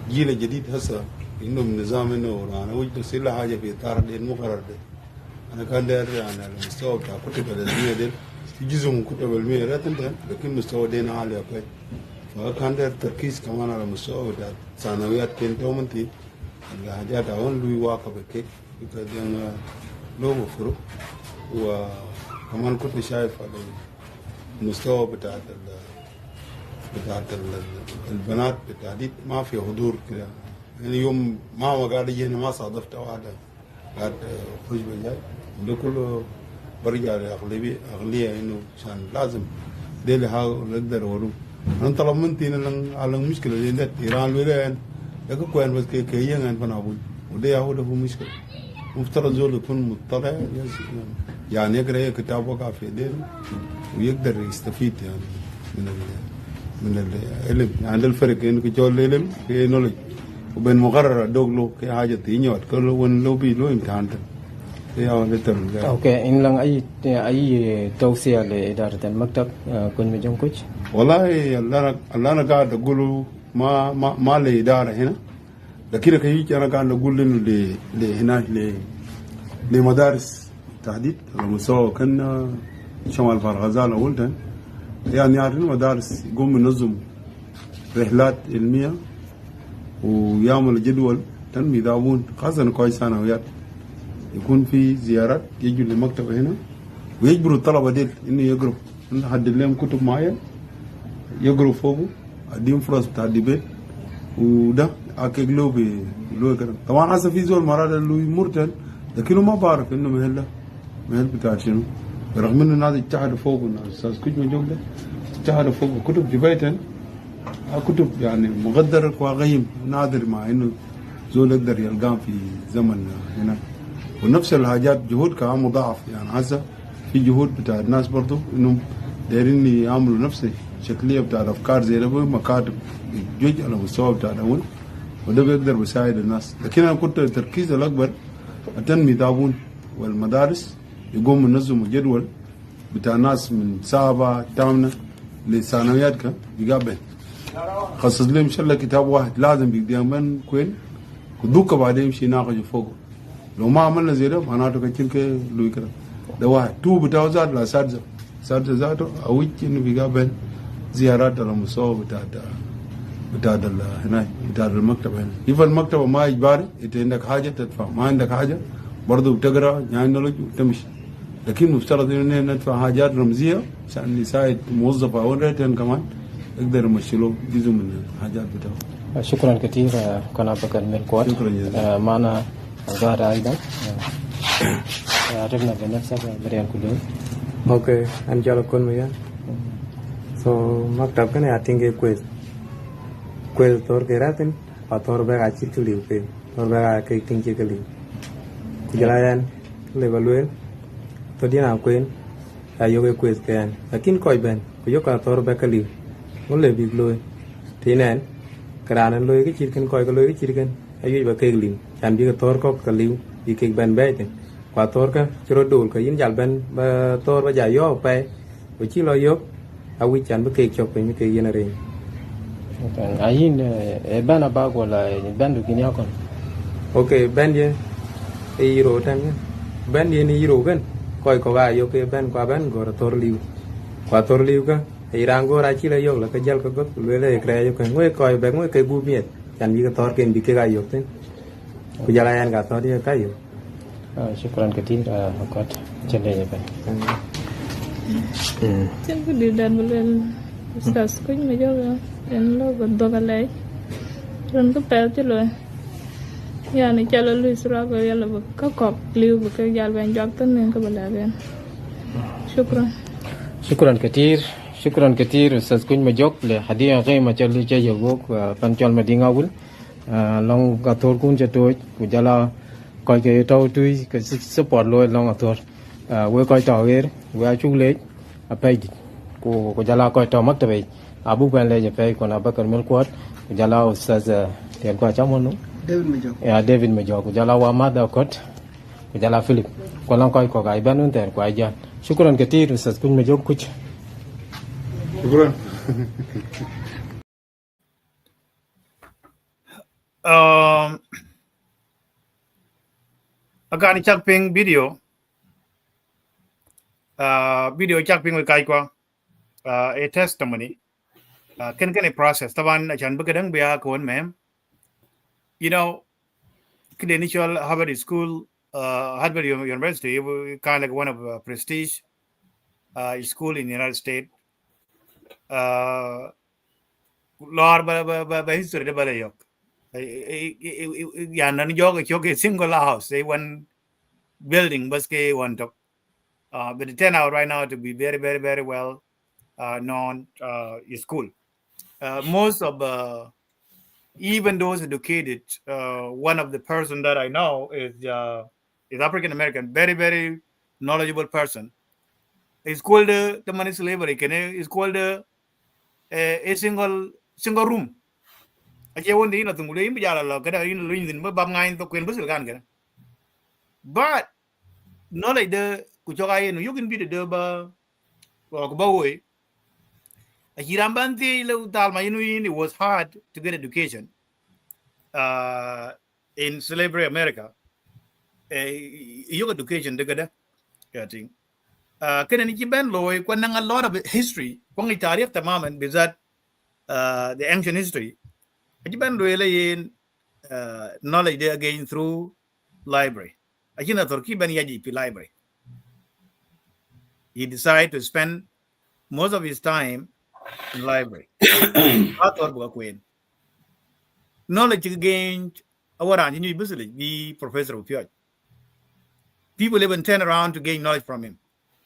الجيل الجديد هسه إنه من نظام إنه أنا وجدت سيلا حاجة في إطار المقرر ده أنا كان داير يعني على مستوى بتاع كتب العلمية دي في جزء من كتب العلمية لا تنتهي لكن مستوى دينا عالي أكوي فكان داير تركيز كمان على مستوى بتاع ثانويات كنت يومنتي الحاجات أول لوي واقع بكيك بكذا لو بفرق وكمان كنت شايف على المستوى بتاعت البنات بالتحديد ما في حضور كده. يعني يوم ما قاعد يجي ما صادفت واحدة قاعد خش بجاي ده كله برجع لأغلية إنه عشان لازم ده اللي نقدر ورو. أنا طلب منتي على المشكلة اللي عندك إيران ولا لكن كوين بس كي عن بنابول وده هو مشكلة. مفترض زول يكون مطلع يعني يقرأ كتاب وقع في يديه ويقدر يستفيد يعني من العلم. يعني عند الفرق إنه كجول العلم في نولج وبين مقرر دوغلو كي حاجة تينيوات كله وين لو بي لو امتحان اوكي ان لان اي توصية لإدارة المكتب كن مجم كوتش. والله اللي انا قاعد اقوله ما لإدارة هنا، لكن كي انا قاعد اقول انه هناك لمدارس تحديد على مستوى كان شمال فارغزال اولتن يعني عارفين مدارس يقوم ينظم رحلات علمية ويعمل جدول تنمي داون خاصة كويس ثانويات يكون في زيارات يجوا للمكتب هنا ويجبروا الطلبة ديل إنه يقروا، نحدد لهم كتب معين يقروا فوقه أديهم فرص بتاع الديبيت وده أكيد لو كده. طبعا هسه في زول مرات اللي مرتل لكنه ما بعرف إنه مهل بتاع شنو، برغم إنه الناس يتحدوا فوقه الناس أستاذ كوج مجوك ده يتحدوا فوقه كتب ديبيتن كتب يعني مقدر وغيم نادر مع إنه زول يقدر يلقاه في زمن هنا. ونفس الحاجات جهود كمان مضاعف يعني هسه في جهود بتاع الناس برضو انهم دايرين يعملوا نفس الشكليه بتاع الافكار زي ده مكاتب جوج على مستوى بتاع الاول وده بيقدر بيساعد الناس. لكن انا كنت التركيز الاكبر التنميه دابون والمدارس يقوم ينظموا جدول بتاع ناس من سابعه ثامنه لثانويات كان يقابل خصص لهم ان شاء الله كتاب واحد لازم بيقدم كوين ودوكا بعدين يمشي يناقشوا فوقه. لو ما عملنا زي ده معناته كتير كده لوي كده ده واحد تو بتاعه زاد لا سادسه ذاته او انه بيقابل زيارات على المستوى بتاع هنا بتاع المكتب هنا. يبقى المكتبه ما اجباري، انت عندك حاجه تدفع، ما عندك حاجه برضه بتقرا يعني نولج وتمشي. لكن مفترض انه ندفع حاجات رمزيه عشان نساعد موظف او ريتن كمان يقدر يمشي له جزء من الحاجات بتاعه. شكرا كثير كنا بكر من الكوات. شكرا جزيلا. معنا الظاهر ايضا عرفنا بنفسك بريان كلهم. اوكي انا جالو كون ميان so maktab kan ya tingge kwez tor keratin ator ba ga chik liu pe tor ba ga ke tingge ke liu kujalayan le baluen to dina kwen ayo ke kwez kan lakin koy ben ko yo ka tor ba ke liu ngol le big loy tinen karanan loy ke chir kan koy ko loy ke chir kan ayo ba ke liu chan bi ka tor ko ke liu bi ke ben be ten kwa tor ka chiro dul ka yin jal ben ba tor ba ja yo pe ko chi lo yo awi chan ba ke chok pe mi ke yin re ayin ben abag wala ben du kinya kon. okay ben ye e iro tan ben ye ni iro kan koy ko ga yo ke ben kwa ben go tor liu kwa tor liu ka e rango ra chi le yo la ka jal ka got le le kre yo kan ngoi koy be ngoi ke gu miet chan bi ka tor ken bi ke ga yo ten ku jala yan ga tor ye ka yo. شكرا كثير أوقات جميلة جدا. Tiempo di dan bulan stars kuñ ma joga en lo dogalay ron ko pel ci lo yani chala luis rago yalla ba ka kop liu ba ka jal ben jog tan nen ko bala ben. شكرا كثير أستاذ كوج مجوك لحديث قيمة اللي جاي يقولك بنجال مدينة أول لون كاتور كون جتوج وجلا coi cái tàu tui cái support lôi long ator we coi tàu er we chu le apai ko jala coi tàu mak tabe abu ban le je pe ko na bakar mel kwat jala ustaz ten ko chamon David Majok ko jala wa mada kot ko jala Philip ko lang coi ko gai ban un ten ko ajan shukran katir ustaz kun Majok kuch shukran. Akan chak ping video chak ping kai kwa a testimony can a process taban achan bakadang bia kon mem you know credential Harvard school Harvard University kind of like one of prestige school in the United States lor ba history de bale yok ya nan jog chok a single house they one building baske one top but it turned out right now to be very very very well known school most of even those educated one of the person that I know is African American very very knowledgeable person. It's called the money slavery it's called a single room ache wonde ina tungule imbi jala lo kada ina lo indin ba bam ngain to kwen busul kan kana but no like the kuchoka yin you can be the ba ko ba we akiram banti lo tal ma inu it was hard to get education in slavery America you education de kada kating kana ni kiban lo ko nang a lot of history ko ngi tarikh tamaman bizat the ancient history kiban lo yin knowledge they again through library. Akina Turki ban yaji pi library. He decided to spend most of his time in library. Ator buka queen. Knowledge gained awaran you basically be professor of pure. People even turn around to gain knowledge from him.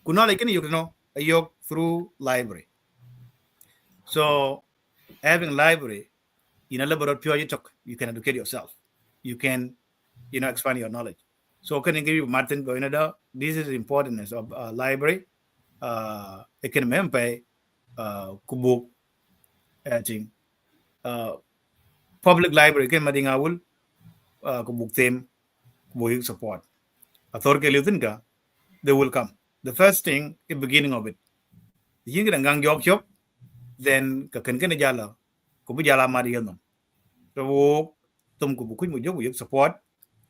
Could knowledge can you know a yoke through library. So having library in a laboratory you can educate yourself. You can expand your knowledge. So can I give you Martin Goinada? This is the importance of library. It can remember kubuk thing. Public library can mading awul kubuk them kubuk support. Authority liutinka they will come. The first thing is beginning of it. You get a gang job, then kakan jala kubu jala mariyanam. So tum kubuk mu support.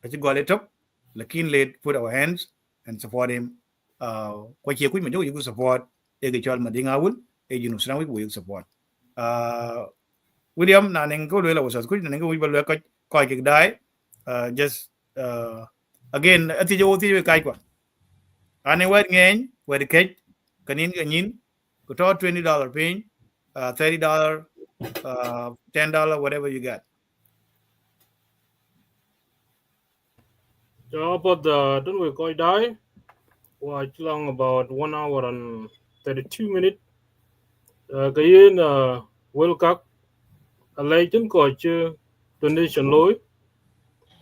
I just got it up. Lakin late put our hands and support him. Kwa chia kuj you support chol madinga wul junub will support. William na ning ko lela wasas kuj ning ko ba ko ke dai just again ati jo ti kai kwa. Ane wet ngeng wet ke kanin ganin ko to $20 pin $30 $10 whatever you got. About the don't we call die? Watch long about 1 hour and 32 minutes. Kayin World Cup a legend coach donation loy.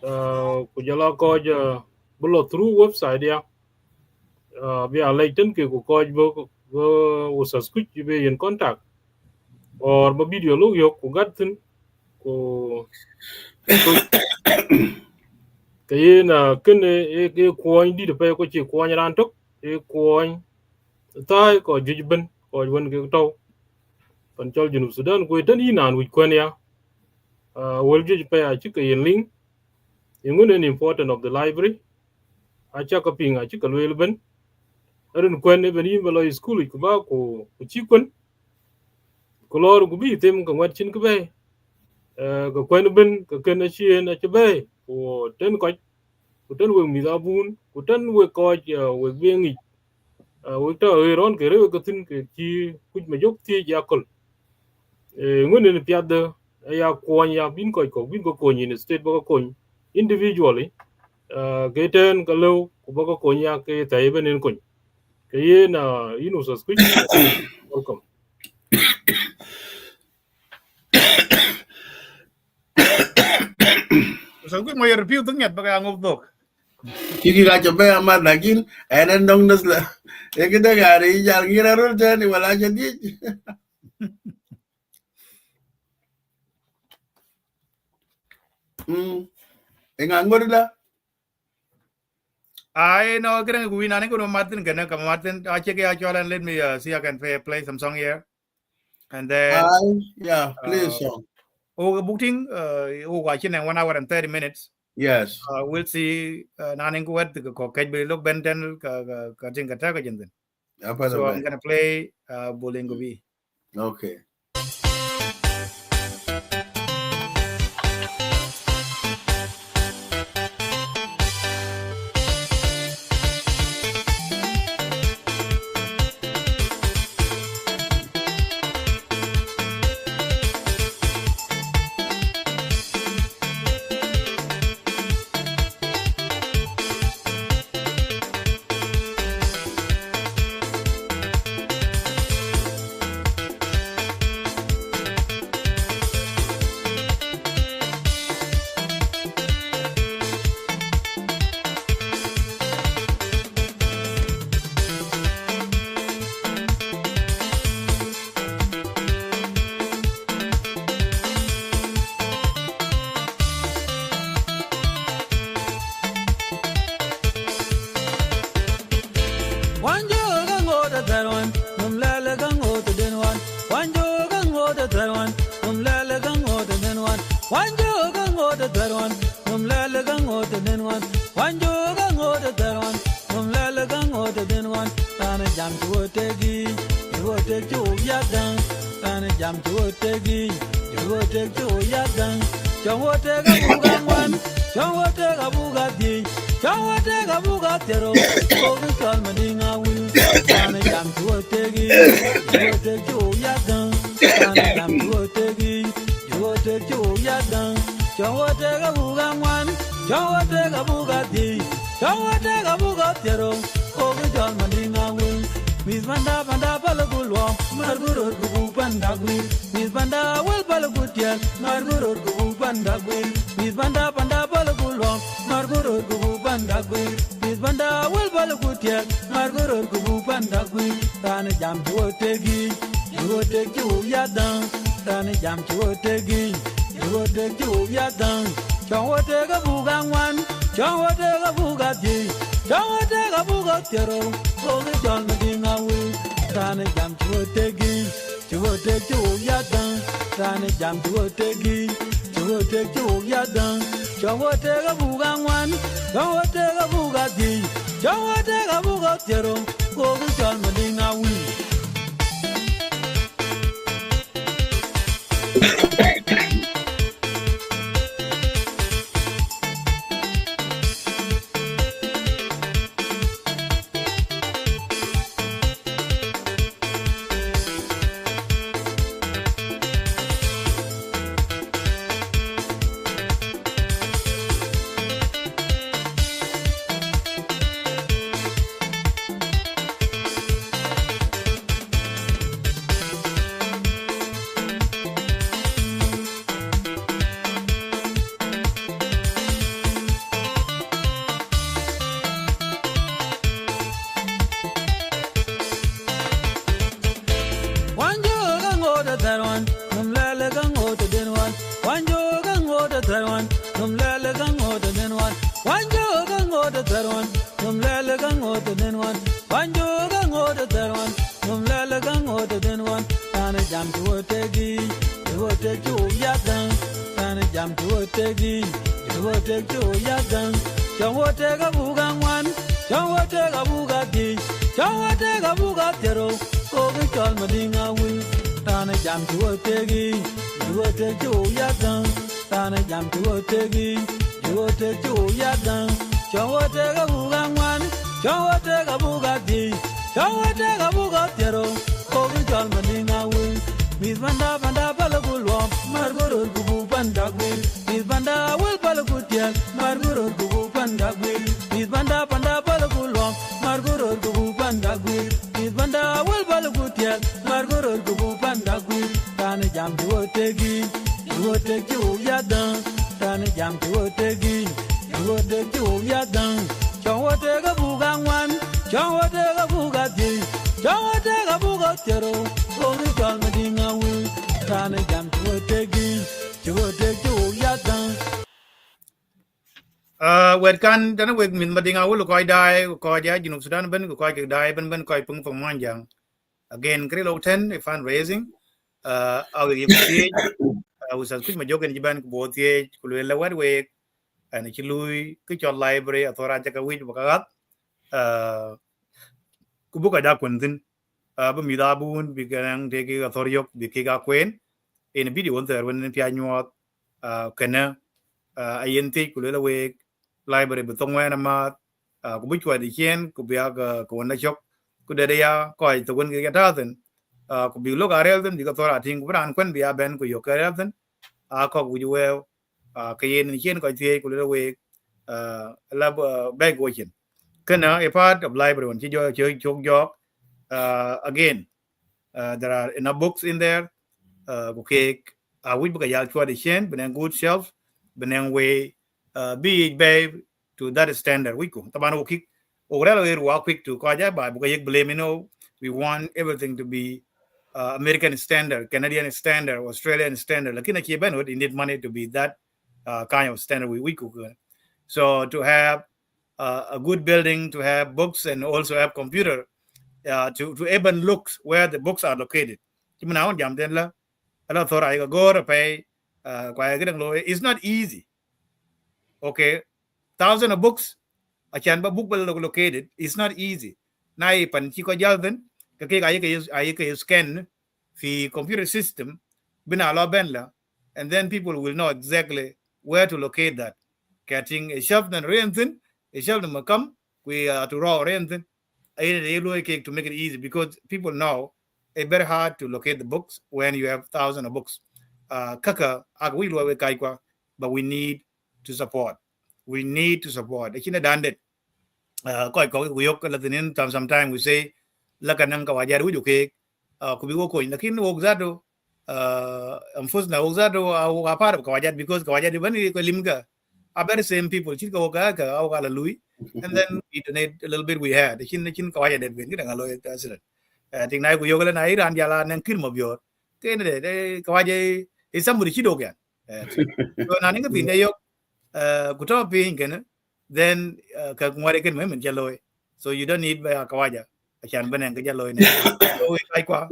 Kujala coach below through website ya. Be a legend ke coach was a switch you be in contact or the video look yok ku gatin ko kayin kene e coin di de pe ko chi coin ran tok e coin tai ko jujben ko won ke to pan chol junub Sudan ko tan inan wi kwen ya wol juj pe a chi kayin link ingun an important of the library a cha ka ping a chi ka lwel ben arin kwen e ben yin belo school ku ba ko chi kwen ko lor ku bi tem ka wat chin ku be ko kwen ben ka ken a chien a che be ko ten ko ten we mi da bun ko ten we ko we bi ngi we to e ron ke re ko tin ke chi ku ma yok ti ya kol ngone ne piade ya ko ya bin ko ni state ba ko individually ke ten ka lo ku ba ko ya ke tai ben en ko ke ye na inu sa speech welcome. So good mo review tung yat baka ngop dok. Kiki ka chabe amat lagin enen dong nas la. Kita gari jal ngira rul tani wala jadi. Engangor la. I know kena gue nane ko Martin kena kamu Martin ache ke acholan let me see I can play some song here and then yeah play a song. Booking watching 1 hour and 30 minutes. Yes. We'll see nane ko wat ko kaj be look benten ka ting ka ta ka jenden. So I'm gonna play Bolingo B. Okay. Wanjo gango de daron, lele gango de denwan. Wanjo gango de daron, lele gango de denwan. Tana jam to tegi, you take to yadan. Tana jam to tegi, you take to yadan. Jawo tega bugan jawo tega bugati, jawo tega bugatero. Ogu kal madinga will. Tana jam to tegi, you take to yadan. Tana jam to tegi. Take you yadan, Jawa take a bugan Jawa take a bugatti, Jawa take a bugatero, over John Madina will. Miss Banda Banda Palagulwa, Marguru Pandagui, Miss Banda will Palagutia, Marguru Pandagui, Miss Banda Banda Palagulwa, Marguru Pandagui, Miss Banda will Palagutia, Marguru Pandagui, Tana Jam to Tegi, you take you yadan. Tani jam to tegi, you will take you yadan. Jawa take a bugan Jawa take a bugatti, Jawa take a bugatero, Holy John Medina will. Tani jam to tegi, you will take you yadan. Tani jam to tegi, you will take you yadan. Jawa take a bugan Jawa take a bugatti, Jawa take a bugatero, Holy John Medina will. Wet kan dana wek min madinga wulu koy dai koy ja junub Sudan ben koy ke dai ben koy pung from manjang again krilo 10 fundraising I will give you usas kuj ma jogen jiban ko botie ko le la wad wek an ci luy ku ci library atora ka wi bakagat ku bu ka da kuntin ba mi da bun bi gang de ki atoriok bi ki ga kwen in video on there when pya nyot kana ayenti ku le la wek library bu tong wana ma ku bu ko di chen ku bi ga ko na chok ku de ya ko to gun ga ta ten ku bi lo ga rel ten bi ka tora ting ku ran kwen bi ya ben ku yo ka rel ten ko ku ju we ka yen ni chen ko tie ku le we la ba go chen kana a part of library on chi jo chok jok again there are enough books in there okay we book ya chwa de chen ben good shelf ben way be babe to that standard we ko taban o kik o relo er wa quick to ko ja ba book yek blame we want everything to be American standard, Canadian standard, Australian standard. Lakini ki ben you need money to be that kind of standard we cook. So to have a good building, to have books, and also have computer to even look where the books are located. Kimana on jam den la ala thora I go to pay it's not easy. Okay, thousands of books I can book located. It's not easy. Nai pan chiko jalden kake ayeke scan fi computer system bina lo benla, and then people will know exactly where to locate that. Catching a shelf and renting, a shelf and makam, we are to raw renting. To make it easy because people know it's very hard to locate the books when you have thousands of books. Kaka agwilu kaikwa, but we need to support. We need to support. It's not done that. We sometimes we say lakanang kawajar wuju ke kubigo ko lakin wogzado unfortunately wogzado au apart of kawajar because kawajar bani ko limga are very same people chika woga ka au kala lui and then we donate a little bit we had chin kawajar that ben kita ngalo accident ting nai ku yoga na iran jala nang kin mobior ke ne de kawajar is somebody chido kya so na ninga tin yo ku to pin ken then ka ngware ken men jalo so you don't need by kawaja achan benen ka jalo ne so we kai kwa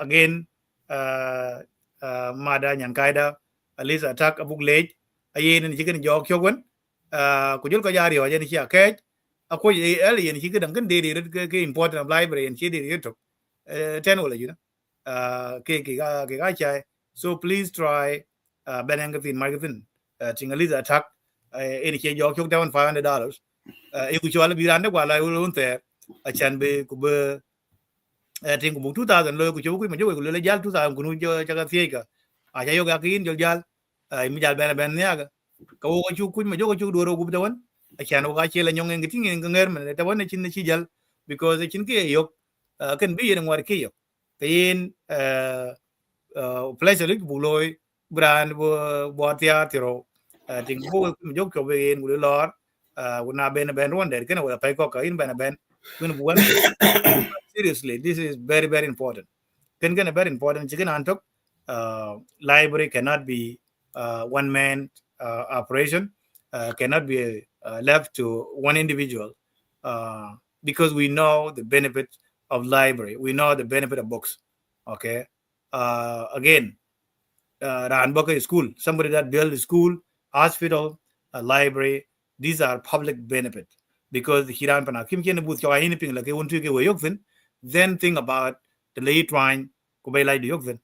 again mada nyan kaida at least attack abuk lej ayen ni chicken jog chogwen ku jul ko jari wa ni chia ke ako ye ali ni chicken dan de ke important of library and chi de to ten wala you know ke ga chai so please try benen ga tin marketing tingali attack any che jog chog down $500 e ku chwala bi rande wala unte achan be ku be tin ku 2000 lo ku chu ku ma jo ku le jal 2000 ku nu jo cha ga thieka a cha yo ga kin jo jal mi jal ben ya ga ka wo chu ku ma jo ku do ro ku tawan achan ga che la nyong ngi tin ngi nger men tawan ne chin chi jal because chin ke yo kan bi yen war ke yo kin pleasure bu loy brand bo tia tiro ting bu jo ko be en ku lor na ben ron der ken wala pai ko ka in ben kun bu wan seriously this is very very important can get very important chicken antok library cannot be one man operation cannot be left to one individual because we know the benefit of library we know the benefit of books okay again Ranbaka school, somebody that built a school, hospital, a library, these are public benefit. Because Hiran Panakim can booth your anything like a one to give a then think about the late wine, Kubay like the Yokvin.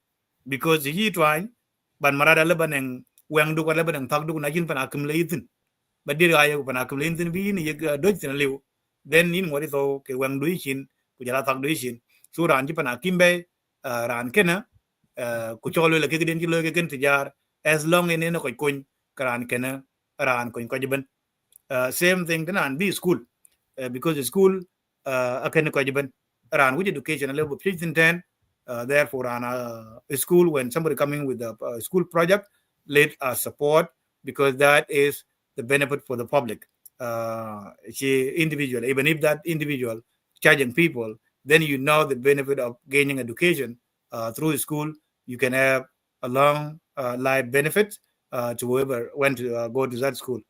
Because the heat wine, but Marada Leban and Wang Duka Leban and Tagdu Najin Panakim Lathan. But did I Panakim Lathan be in a Dutch and Liu? Then in what is okay, Wang Duishin, Kujala Tagduishin, so Ran Jipanakimbe, Ran Kenna. Ku cholo la ke den lo ke ken tijar as long in no ko kun karan ken ran kun ko jiben same thing then be school because the school akan ko jiben ran with education level 10 therefore ran a school when somebody coming with a school project let us support because that is the benefit for the public individual even if that individual charging people then you know the benefit of gaining education through school you can have a long life benefit to whoever went to go to that school.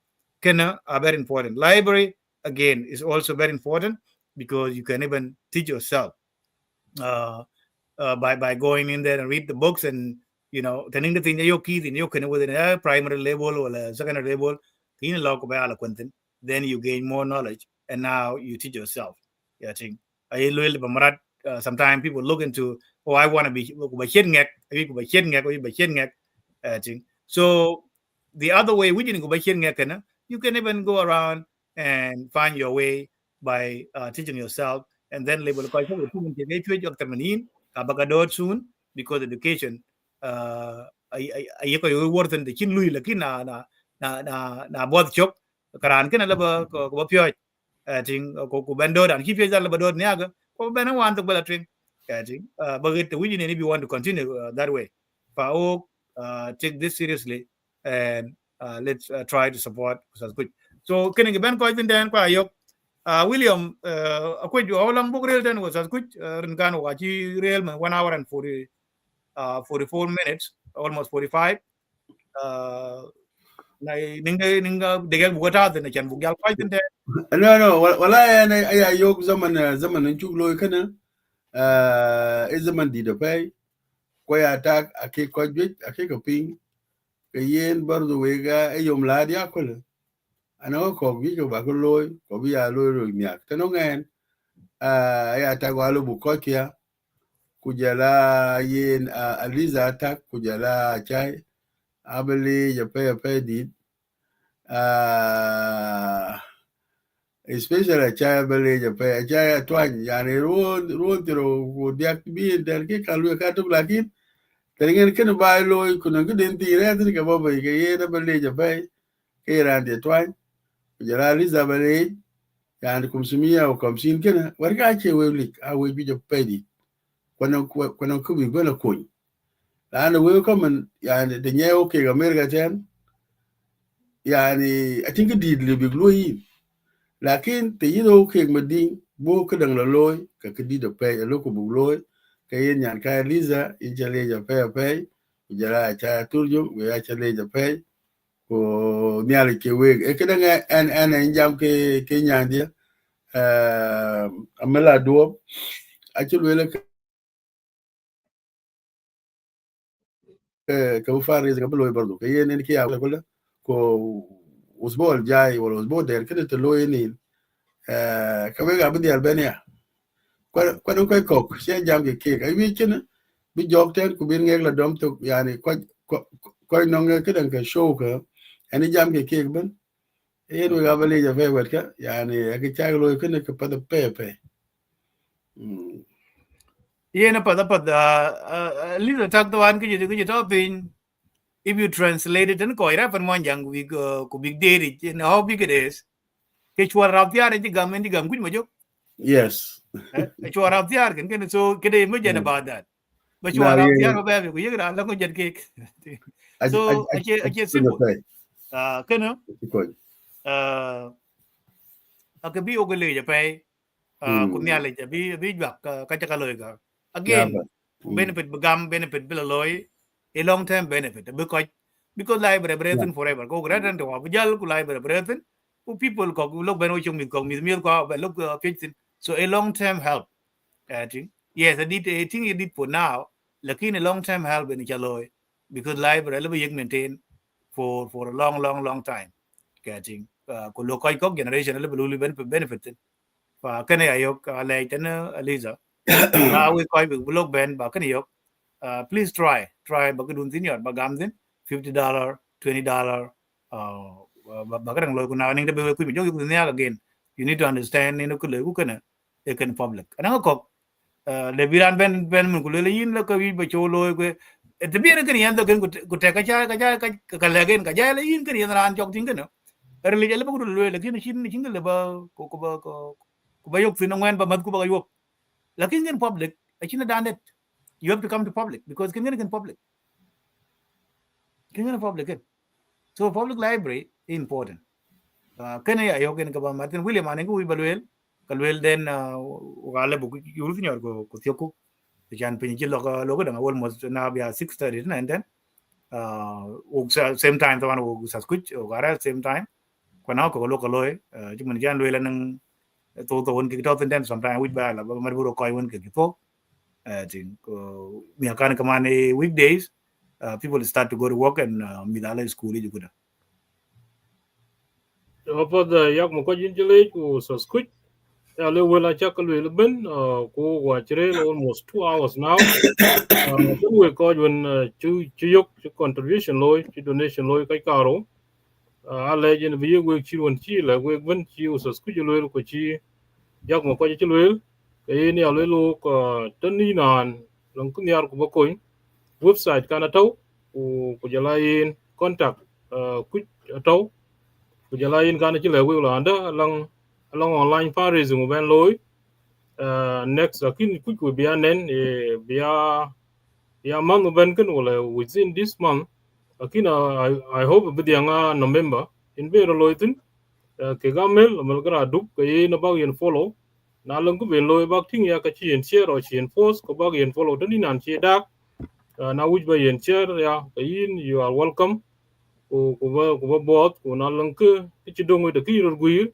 Kena are very important. Library, again, is also very important because you can even teach yourself by going in there and read the books and, you know, turning the thing that you key in your within a primary level or a secondary level, then you gain more knowledge and now you teach yourself. Yeah, I think. Sometimes people look into, oh, I want to be so the other way we didn't go you can even go around and find your way by teaching yourself and then label soon because education worth the chin lui na both chok karan ken la ko pyo ting ko bando dan ki pyo la bador nyaga ko bana wan to bala twing ting but if you want to continue that way take this seriously and let's try to support good so can ben ko tin den kwa yok William akwai jo lang book real den was good rin kan wa chi real 1 hour and 44 minutes almost 45 ninga dege bugata den kan bugal ko tin den no wala ya yok zaman chuk loy kana zaman di da pai ya tak ake ko jwe ake ko ping ke yen bar do we ga e yom la dia ko le ana ko bi ko ba ko loy ko bi ya loy ro nyak te no ngen ya ta go alu bu ko kia kujala yen aliza tak kujala chai abeli ya pe di especially chai abeli ya pe chai twan yani ron tro ko diak bi der ke kalu ka tu lakin teringen ken ba loy kuno ke den ti re tin ke bo ke yen abeli ya pe ke ran de twan kujala aliza abeli yani kumsumia au kamsin kena warga che weblik a webi ja pe di kwanan kubi bana koy lana we kaman yani da nyayo ke ga merga ten yani I think di le big loyi lakin te yido ke madin bo ka dang la loy ka di da pe lo ko bu loy ka yen yan ka liza in jale ja pe jara cha turjo we ya chale ja pe ko nyale ke we e ka dang an jam ke nyan dia amela do a chul we كم فارس قبل لوي برضو كي يعني كي أقول كله كو أسبوع الجاي ولا أسبوع ده كده تلوي نين كمان قاعد بدي ألبانيا كنا كوي كوك شيء جام كي أي ويكنا بيجوك تان كبير نيجي لدم تو يعني كوي نونغ كده كشوو كا يعني جام كي بن إيه نو قابل يجي في وقت يعني أكيد شاغل لوي كنا كبده بي Yen Lisa tak the one ke topping. If you translate it in Koira and one young we could be dairy, you know how big it is. Kechua Rapia and the government the gum good. yes Kechua Rapia can so can they imagine about that. But you are now Rapia yeah or baby, you're not going to get cake. I So I can't simple. Can I be ogale ja pay kunyale ja bi jak ka cha kaloy ka again benefit begam benefit bilaloy a long term benefit because library breathing forever go grad and wa bijal ku library breathing ku people ko look beno chung min ko mi mil ko be look pitching so a long term help I think yes I think it did for now lakin a long term help in chaloy because library will be maintain for a long time getting ko local generation will benefit và cái này ayok lại trên Lisa là we coi việc blog band và cái này yok please try bằng cái đun tin nhật bằng gam tin $50 $20 và cái đằng lối của nào nên để quý mình dùng tin nhật again you need to understand nên cái lối của cái này cái public anh có cọc để viran ben mình của lối yin là cái bị cho lối cái itu biar cái này cái cái cái lagi cái jaya yin cái này ran chọc tin cái nào religion là bao lối lagi nó chính cái là ko bayok sinongwen ba mad ko ba yok lakin in public actually done it you have to come to public because kin in public so public library is important kana ya yok in ka ba Martin William anen ko ibalwel kalwel den wala bu yuru senior ko tioku jan pin ji logo da almost na bia 6:30 and then same time tawan o sa skuch o gara same time kana ko local loy juman jan lwel nang to won ki to ten sometimes with ba la mar buro koy won ki to tin ko mi kan kamane weekdays people start to go to work and midala school ju kuda apa da yak mo ko jinjele ku so squid ya le wala chakal le ben ko wa chere almost 2 hours now we ko when chu yok contribution loy chu donation loy kai karo ale jen vi we chi won chi la we ben chi so squid loy ko chi yak mo ko chi loy ke ni ale lo ko tani nan long kun yar ko ko website kana taw ko jalayin contact ku taw ku jalayin kana chi le we la anda long online fundraising ben loy next akin ku biya nen biya month ben kan wala within this month akin I hope bidianga November in be loitin ke gamel mal gra duk ke na bag yen follow na lang ku ben loy bak ting ya ka chi en share or chi en post ko bag yen follow tani nan chi dak na wuj ba yen share ya yin you are welcome ko ba bot ko na lang ke chi dong de ki ro guir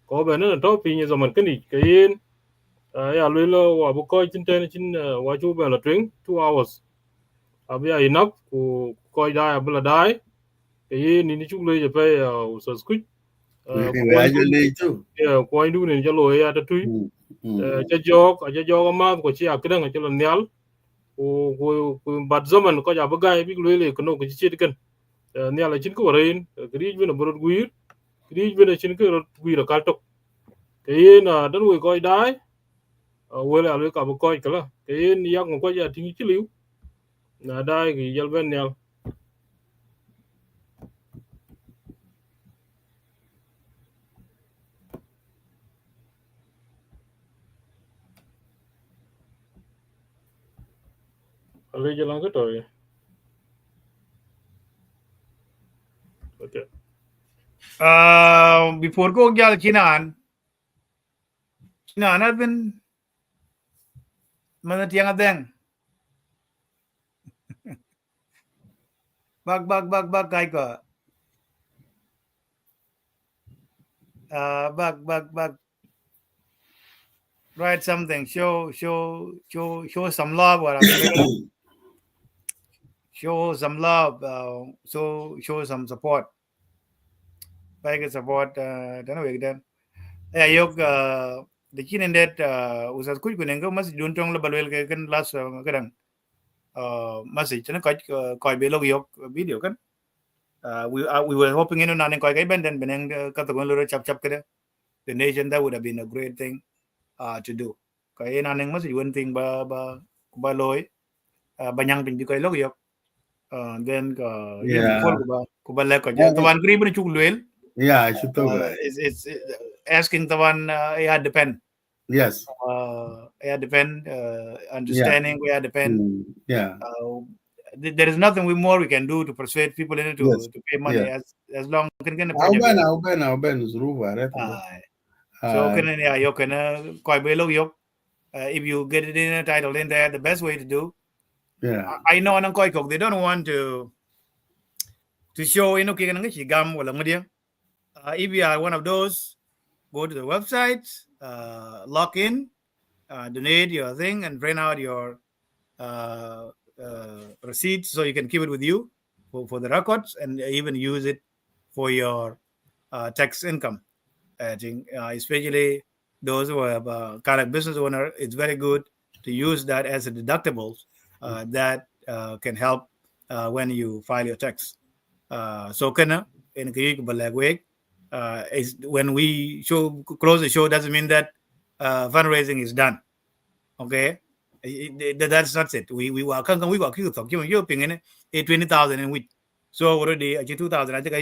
ko ba na to pi ni zaman kani ke yin ya lo wa bu ko chin ten chin wa chu ba la twing 2 hours abia enough ku koi dai abla dai ke ni chuk le je pe usas ku ku we kwan aja le tu kwan du ne jalo ya ta tu cha jog ma ko chi akran cha lo nyal ku bat zaman ko ja bagai bi le ko no ko chi kan nyal chin ko rein kri bi no bro guir kri bi no chin ko guir kal tok ke na dan we koi dai we la le ka bo koi kala ke ni yak ko ja tin chi liu na dai ki jal ben nyal ale jalan ko to okay Before go gal chinan has been mana tiang adeng bag kai ko bag write something show some love or show some love show some support bag support don't know again yok the chin in that usas kuj kunengo mas juntong la balwel ke kan last kadang message nó coi bị log yok video kan we were hoping in na coi cái bên den benen ka to lo chap chap kada the nation that would have been a great thing to do cái na neng message one thing ba loy ba nyang pin coi log yok then you know before ko ba le ko ja to wan grib ni chuk lwel it's asking the one yeah depend yes yeah depend understanding we depend there is nothing more we can do to persuade people into to pay money as long can I'll ben zruva so can yeah you can quite below yok if you get it in a title in there the best way to do I know an koi kok they don't want to show kigan ngi gam wala ngodi if you are one of those go to the website log in donate your thing and print out your receipts so you can keep it with you for the records and even use it for your tax income. I think especially those who have kind of business owner, it's very good to use that as a deductible that can help when you file your tax. So kana in is when we close the show doesn't mean that fundraising is done. Okay, that's not it. We were we were cute talk. You ping 20,000 in week. So already 2,000 I think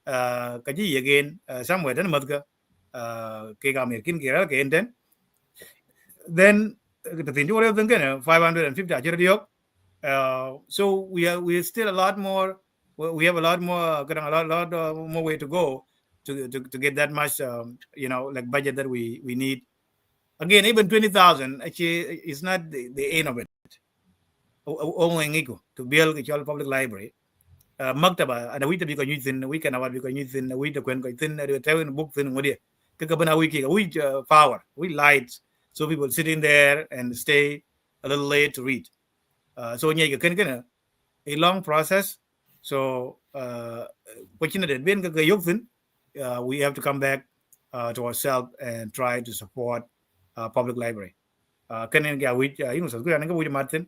kaji again somewhere then madga ke ga merkin kira ke then the thing you think 550 ajira so we still a lot more we have a lot more more way to go to get that much like budget that we need. Again, even 20,000 actually is not the end of it. Only to build a public library. Maktaba ada wita biko nyutin we can award biko nyutin wita kwen ko tin ada tawin book tin ngodi ka bana wiki we power we lights so people sitting there and stay a little late to read so nyai ka a long process so fortunate ben ka yok tin we have to come back to ourselves and try to support public library kenen ga we so good and we martin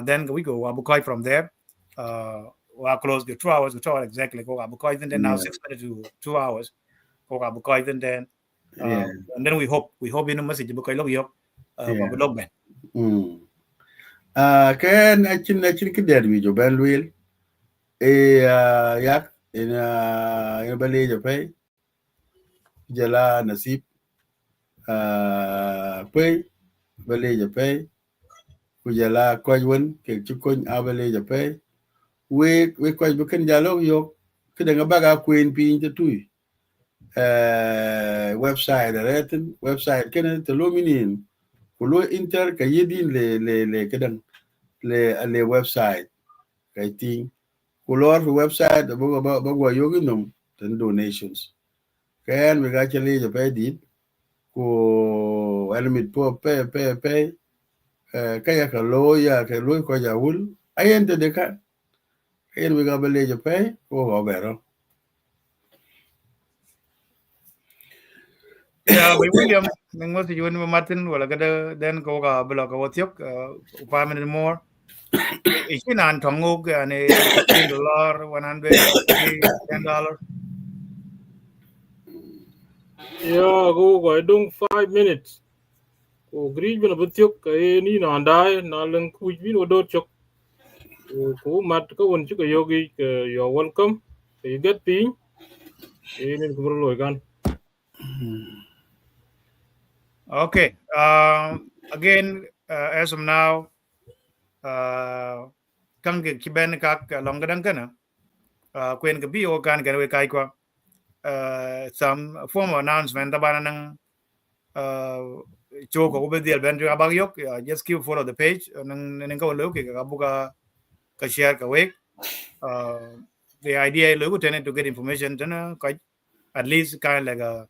then we go abukai from there close the 2 hours exactly ko abukai then now 6 minutes to 2 hours ko abukai then and then we hope in message abukai log yok log ben kan achin kider wi jo ben wil yak ina bale jo pay jala nasib pay bale jo pay ku jala ko won ke chukon abale jo pay we ko bu kan jalo yo kida nga baga queen pin te tuy website retin website kene te luminin kulo inter ka yedin le kedan le website kai ting kulor fi website bo yogi num ten donations kan we ga chele je pay dit ko elimit po pay kaya ka lo ya ka lo ko ja wul Ayen to the car. Ayen we got village pay. Oh, better. Yeah, by William, nang mo si Yun Martin, wala kada then ko ka bala ka watyok, 5 minutes more. Ikinan tongog ni $15, 150, $10. Yeah, go go dong 5 minutes. Ko grij bena butiok kay ni na andai na lang kuj bin odo chok. Ko mat ka won chuk yogi you're welcome. You get ping. Ini ko bro kan. Okay. Again, as of now, kang kiben kak long gadang kana. Kwen ka bi o kan kan we kai kwa. Some formal announcement tabana nang choko ko be dial ben abag yok. Just keep follow the page. Nang nang ka lo ke ka buka ka share ka we. The idea is to get information quite at least kind of like a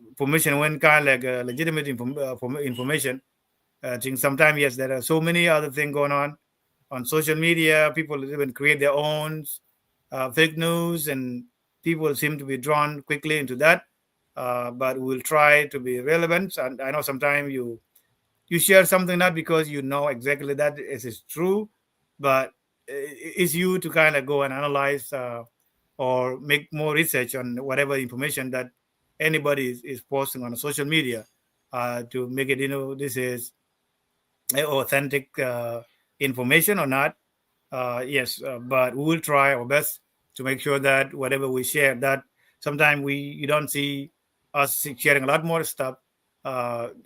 information when kind of like legitimate information. I think sometimes yes, there are so many other things going on social media. People even create their own fake news, and people seem to be drawn quickly into that. But we'll try to be relevant. And I know sometimes you share something not because you know exactly that it is true, but it's you to kind of go and analyze or make more research on whatever information that anybody is posting on social media to make it this is authentic information or not. Yes, but we will try our best to make sure that whatever we share, that sometimes you don't see us sharing a lot more stuff.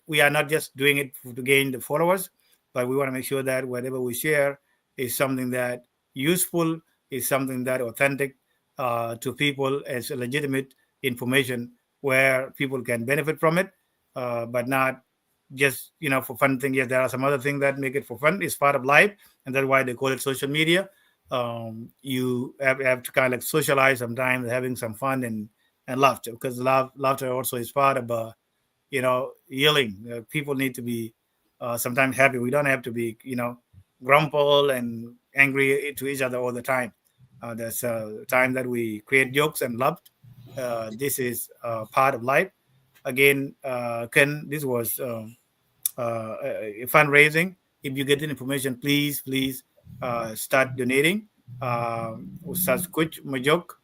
We are not just doing it to gain the followers, but we want to make sure that whatever we share is something that useful, is something that authentic to people as a legitimate information where people can benefit from it, but not just for fun thing. Yes, there are some other things that make it for fun. It's part of life, and that's why they call it social media. You have to kind of socialize sometimes, having some fun and laughter, because laughter also is part of yelling. People need to be sometimes happy. We don't have to be grumble and angry to each other all the time. There's a time that we create jokes and laugh. This is part of life. Again, Ken, this was fundraising. If you get the information, please start donating. Ustaz Kuch Majak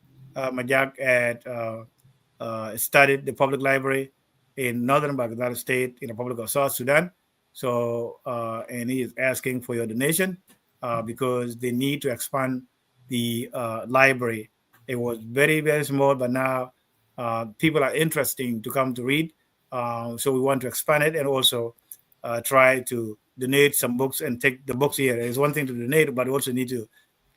at studied the public library in northern Baghdad state in the Republic of South Sudan. So, and he is asking for your donation because they need to expand the library. It was very small, but now people are interesting to come to read. So we want to expand it and also try to donate some books and take the books here. It's one thing to donate, but also need to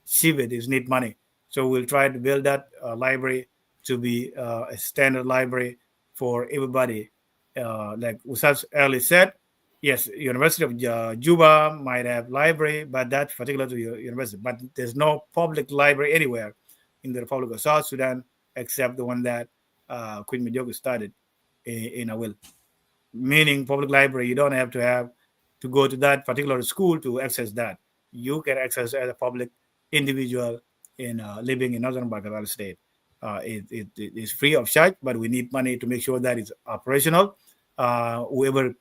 ship it. It need money. So we'll try to build that library to be a standard library for everybody. Like Usas early said, yes, University of Juba might have library, but that's particular to your university. But there's no public library anywhere in the Republic of South Sudan except the one that Queen Medjugorje started in Aweil. Meaning public library, you don't have to go to that particular school to access that. You can access as a public individual in living in northern Baghdad state. It is free of charge, but we need money to make sure that it's operational. Whoever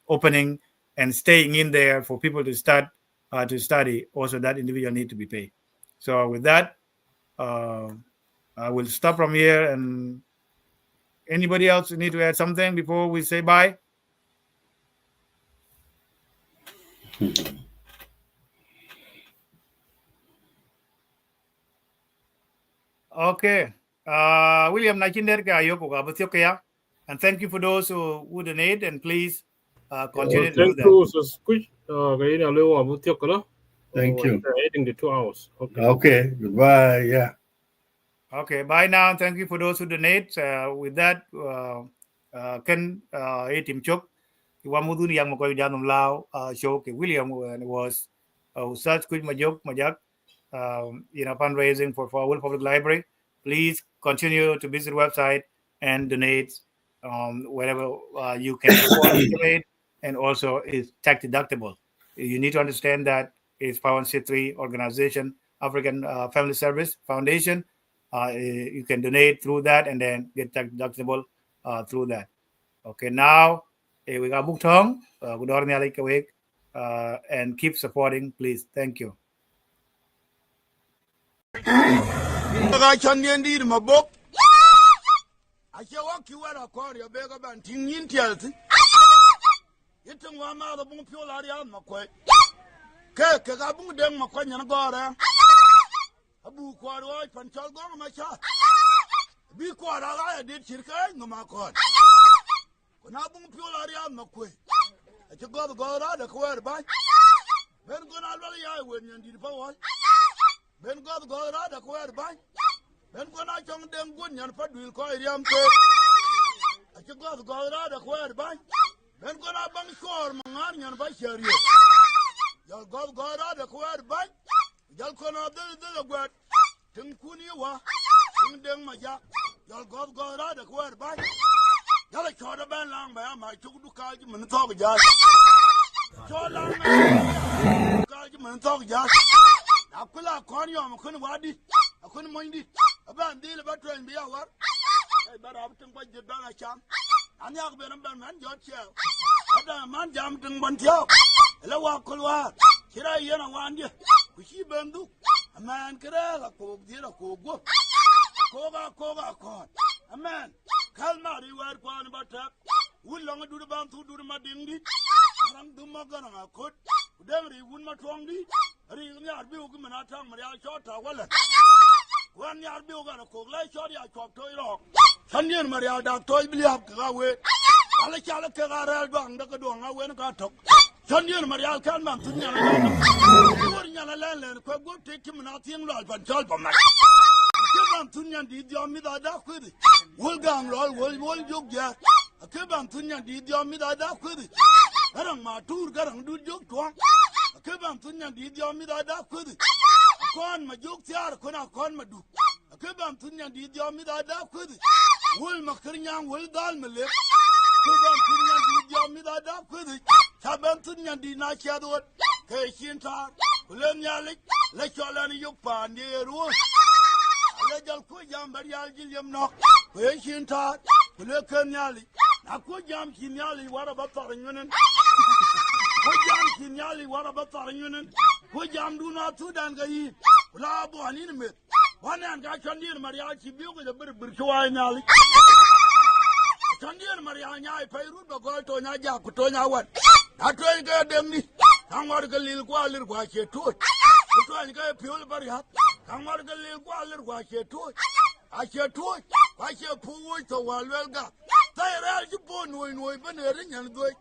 opening and staying in there for people to start to study, also that individual need to be paid. So with that, I will stop from here. And anybody else need to add something before we say bye? Okay. William Nachinder ka ayoko ka batyo kaya. And thank you for those who donate, and please continue to do Thank that. you, Squid. Kay na lewa butiok kala. Thank you. Heading the 2 hours. Okay. Okay. Goodbye. Yeah. Okay, bye now. Thank you for those who donate. With that, Ken Tim Chok, Wamudun Yang Makoy Janum Lao, show William was such good Majak, fundraising for Aweil Public Library. Please continue to visit the website and donate wherever you can afford to donate, and also is tax deductible. You need to understand that it's 501c3 organization, African Family Service Foundation. You can donate through that and then get tax deductible through that. Okay, now we got book tongue, and keep supporting, please. Thank you. I can indeed my book. I shall walk you at a quarter of beggar and ting in Chelsea. It's one mother boom pure Ariam McQuay. Kakabu dem McQuay and Gora. A book quarter wife and shall go my shot. Be quite I did Chirka, no my court. When I boom pure Ariam McQuay. I should go to Gora, the quarter by. Then go not really I when you did for Ben go to Gora, the quarter by. Ben go not young them good and for will call him. I should go to Gora, the quarter by. Ben go not bang score, Mangan and by Sherry. You'll go to Gora, the quarter by. You'll call out the word. Tinkuniwa, Ting Maja. You'll go to Gora, the quarter by. You'll a short of band long by my took to call you and talk just. Short long, call you and talk just. I could have called you, I couldn't want it. I couldn't mind it. About deal about trying to be our. But I think what you've done a champ. And you have been a man, your chair. Other man jumped in one tail. Hello, Kulwa. Here I am, one year. We see Bendu. A man can have a coke, dear a coke. Koga, a man. Kalma, you were one about that. Would long do the bound to do the madingi. I'm do Magana, I could. Then he would not wrong me. Real yard bill, and I tell Maria short, well. 1 yard bill got a coke, like short, I talk to it all. Sunday and Maria, that toy be up to away. I let you look at our bang, the Gadong, I went got talk. Sunday and Maria can't man to Yana land, quite good, take him nothing like but tell for my. Tunyan did your mid I dark with it. Will gang roll, will joke, yeah. A Kiban Tunyan did your mid I dark with it. I don't my tour, got do joke to one. A Kiban Tunyan did your mid I dark with it. A corn my joke, yeah, corn my do. A Kiban Tunyan did your mid I dark with it. Will Macarian will dull my lip. Kiban Tunyan did your mid I dark with it. Saban Tunyan did not shadow it. Cation tar, William let your land you pan the rule. Legal Kujam Barial Gilliam knock, Cation tar, William Akujam Kinyali, what about Foreign Union? Kujam Kinyali, what about Foreign Union? Kujam do not to Dangai, Labo and intimate. One and got Chandir Mariachi Bill with a bit of Burkua Nali. Chandir Mariana, Peru, go to Naja, Kutonia what? I try to get them. I'm going to go a little while, watch your tour. I'm trying to get a pure barrier. I'm going to go a little while, watch your tour. I shall tour, watch your poor wood to while well got. They are you born when we've been hearing and good.